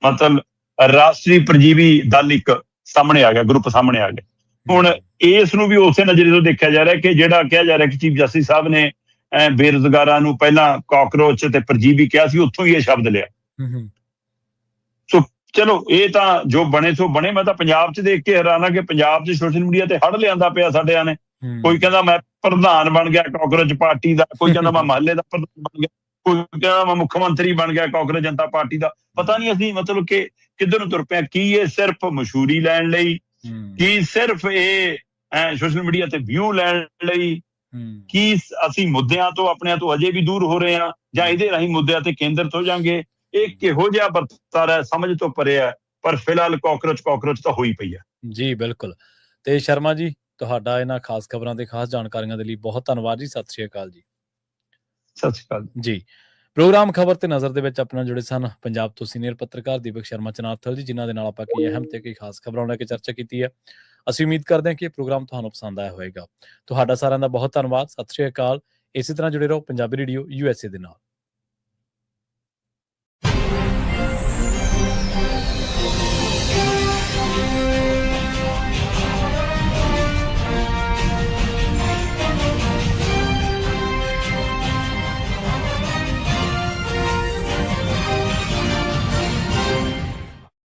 ਮਤਲਬ ਰਾਸ਼ਟਰੀ ਪਰਜੀਵੀ ਦਲ ਇੱਕ ਸਾਹਮਣੇ ਆ ਗਿਆ, ਗਰੁੱਪ ਸਾਹਮਣੇ ਆ ਗਿਆ। ਹੁਣ ਇਸ ਨੂੰ ਵੀ ਉਸੇ ਨਜ਼ਰੀਏ ਤੋਂ ਦੇਖਿਆ ਜਾ ਰਿਹਾ ਕਿ ਜਿਹੜਾ ਕਿਹਾ ਜਾ ਰਿਹਾ ਕਿ ਚੀਫ ਜਸਟਿਸ ਸਾਹਿਬ ਨੇ ਬੇਰੁਜ਼ਗਾਰਾਂ ਨੂੰ ਪਹਿਲਾਂ ਕਾਕਰੋਚ ਤੇ ਪਰਜੀਵੀ ਕਿਹਾ ਸੀ, ਉੱਥੋਂ ਹੀ ਇਹ ਸ਼ਬਦ ਲਿਆ। ਸੋ ਚਲੋ ਇਹ ਤਾਂ ਜੋ ਬਣੇ ਸੋ ਬਣੇ। ਮੈਂ ਤਾਂ ਪੰਜਾਬ 'ਚ ਦੇਖ ਕੇ ਹੈਰਾਨ ਆ ਕਿ ਪੰਜਾਬ 'ਚ ਸੋਸ਼ਲ ਮੀਡੀਆ ਤੇ ਹੜ ਲਿਆਂਦਾ ਪਿਆ ਸਾਡਿਆਂ ਨੇ। ਕੋਈ ਕਹਿੰਦਾ ਮੈਂ ਪ੍ਰਧਾਨ ਬਣ ਗਿਆ ਕਾਕਰੋਚ ਪਾਰਟੀ ਦਾ, ਕੋਈ ਕਹਿੰਦਾ ਮੈਂ ਮਹੱਲੇ ਦਾ ਪ੍ਰਧਾਨ ਬਣ ਗਿਆ, ਕੋਈ ਕਹਿੰਦਾ ਮੈਂ ਮੁੱਖ ਮੰਤਰੀ ਬਣ ਗਿਆ ਕਾਕਰੋਚ ਜਨਤਾ ਪਾਰਟੀ ਦਾ। ਪਤਾ ਨਹੀਂ ਅਸੀਂ ਮਤਲਬ ਕਿ ਕਿੱਧਰ ਨੂੰ ਤੁਰ ਪਿਆ। ਕੀ ਇਹ ਸਿਰਫ ਮਸ਼ਹੂਰੀ ਲੈਣ ਲਈ, ਕੀ ਸਿਰਫ ਇਹ ਸੋਸ਼ਲ ਮੀਡੀਆ ਤੇ ਵਿਊ ਲੈਣ ਲਈ, ਕੀ ਅਸੀਂ ਮੁੱਦਿਆਂ ਤੋਂ ਆਪਣਿਆਂ ਤੋਂ ਅਜੇ ਵੀ ਦੂਰ ਹੋ ਰਹੇ ਹਾਂ, ਜਾਂ ਇਹਦੇ ਰਾਹੀਂ ਮੁੱਦਿਆਂ ਤੇ ਕੇਂਦਰਿਤ ਹੋ ਜਾਵਾਂਗੇ? ਇਹ ਕਿਹੋ ਜਿਹਾ ਵਰਤਾਰਾ ਹੈ, ਸਮਝ ਤੋਂ ਪਰੇ ਹੈ। ਪਰ ਫਿਲਹਾਲ ਕਾਕਰੋਚ ਤਾਂ ਹੋਈ ਪਈ ਹੈ। ਜੀ ਬਿਲਕੁਲ। ਤੇ ਸ਼ਰਮਾ ਜੀ, ਤੁਹਾਡਾ ਇਹਨਾਂ ਖਾਸ ਖਬਰਾਂ ਤੇ ਖਾਸ ਜਾਣਕਾਰੀਆਂ ਦੇ ਲਈ ਬਹੁਤ ਧੰਨਵਾਦ ਜੀ। ਸਤਿ ਸ਼੍ਰੀ ਅਕਾਲ ਜੀ। ਸਤਿ ਸ਼੍ਰੀ ਅਕਾਲ ਜੀ। ਪ੍ਰੋਗਰਾਮ ਖਬਰ ਤੇ ਨਜ਼ਰ ਦੇ ਵਿੱਚ ਆਪਣੇ ਜੁੜੇ ਸਨ ਪੰਜਾਬ ਤੋਂ ਸੀਨੀਅਰ ਪੱਤਰਕਾਰ ਦੀਪਕ ਸ਼ਰਮਾ ਚਨਾਰਥਲ ਜੀ, ਜਿਨ੍ਹਾਂ ਦੇ ਨਾਲ ਆਪਾਂ ਕਈ ਅਹਿਮ ਤੇ ਕਈ ਖਾਸ ਖਬਰਾਂ ਲੈ ਕੇ ਚਰਚਾ ਕੀਤੀ ਹੈ। ਅਸੀਂ ਉਮੀਦ ਕਰਦੇ ਹਾਂ ਕਿ ਇਹ ਪ੍ਰੋਗਰਾਮ ਤੁਹਾਨੂੰ ਪਸੰਦ ਆਇਆ ਹੋਵੇਗਾ। ਤੁਹਾਡਾ ਸਾਰਿਆਂ ਦਾ ਬਹੁਤ ਧੰਨਵਾਦ। ਸਤਿ ਸ਼੍ਰੀ ਅਕਾਲ। ਇਸੇ ਤਰ੍ਹਾਂ ਜੁੜੇ ਰਹੋ ਪੰਜਾਬੀ ਰੇਡੀਓ USA ਦੇ ਨਾਲ।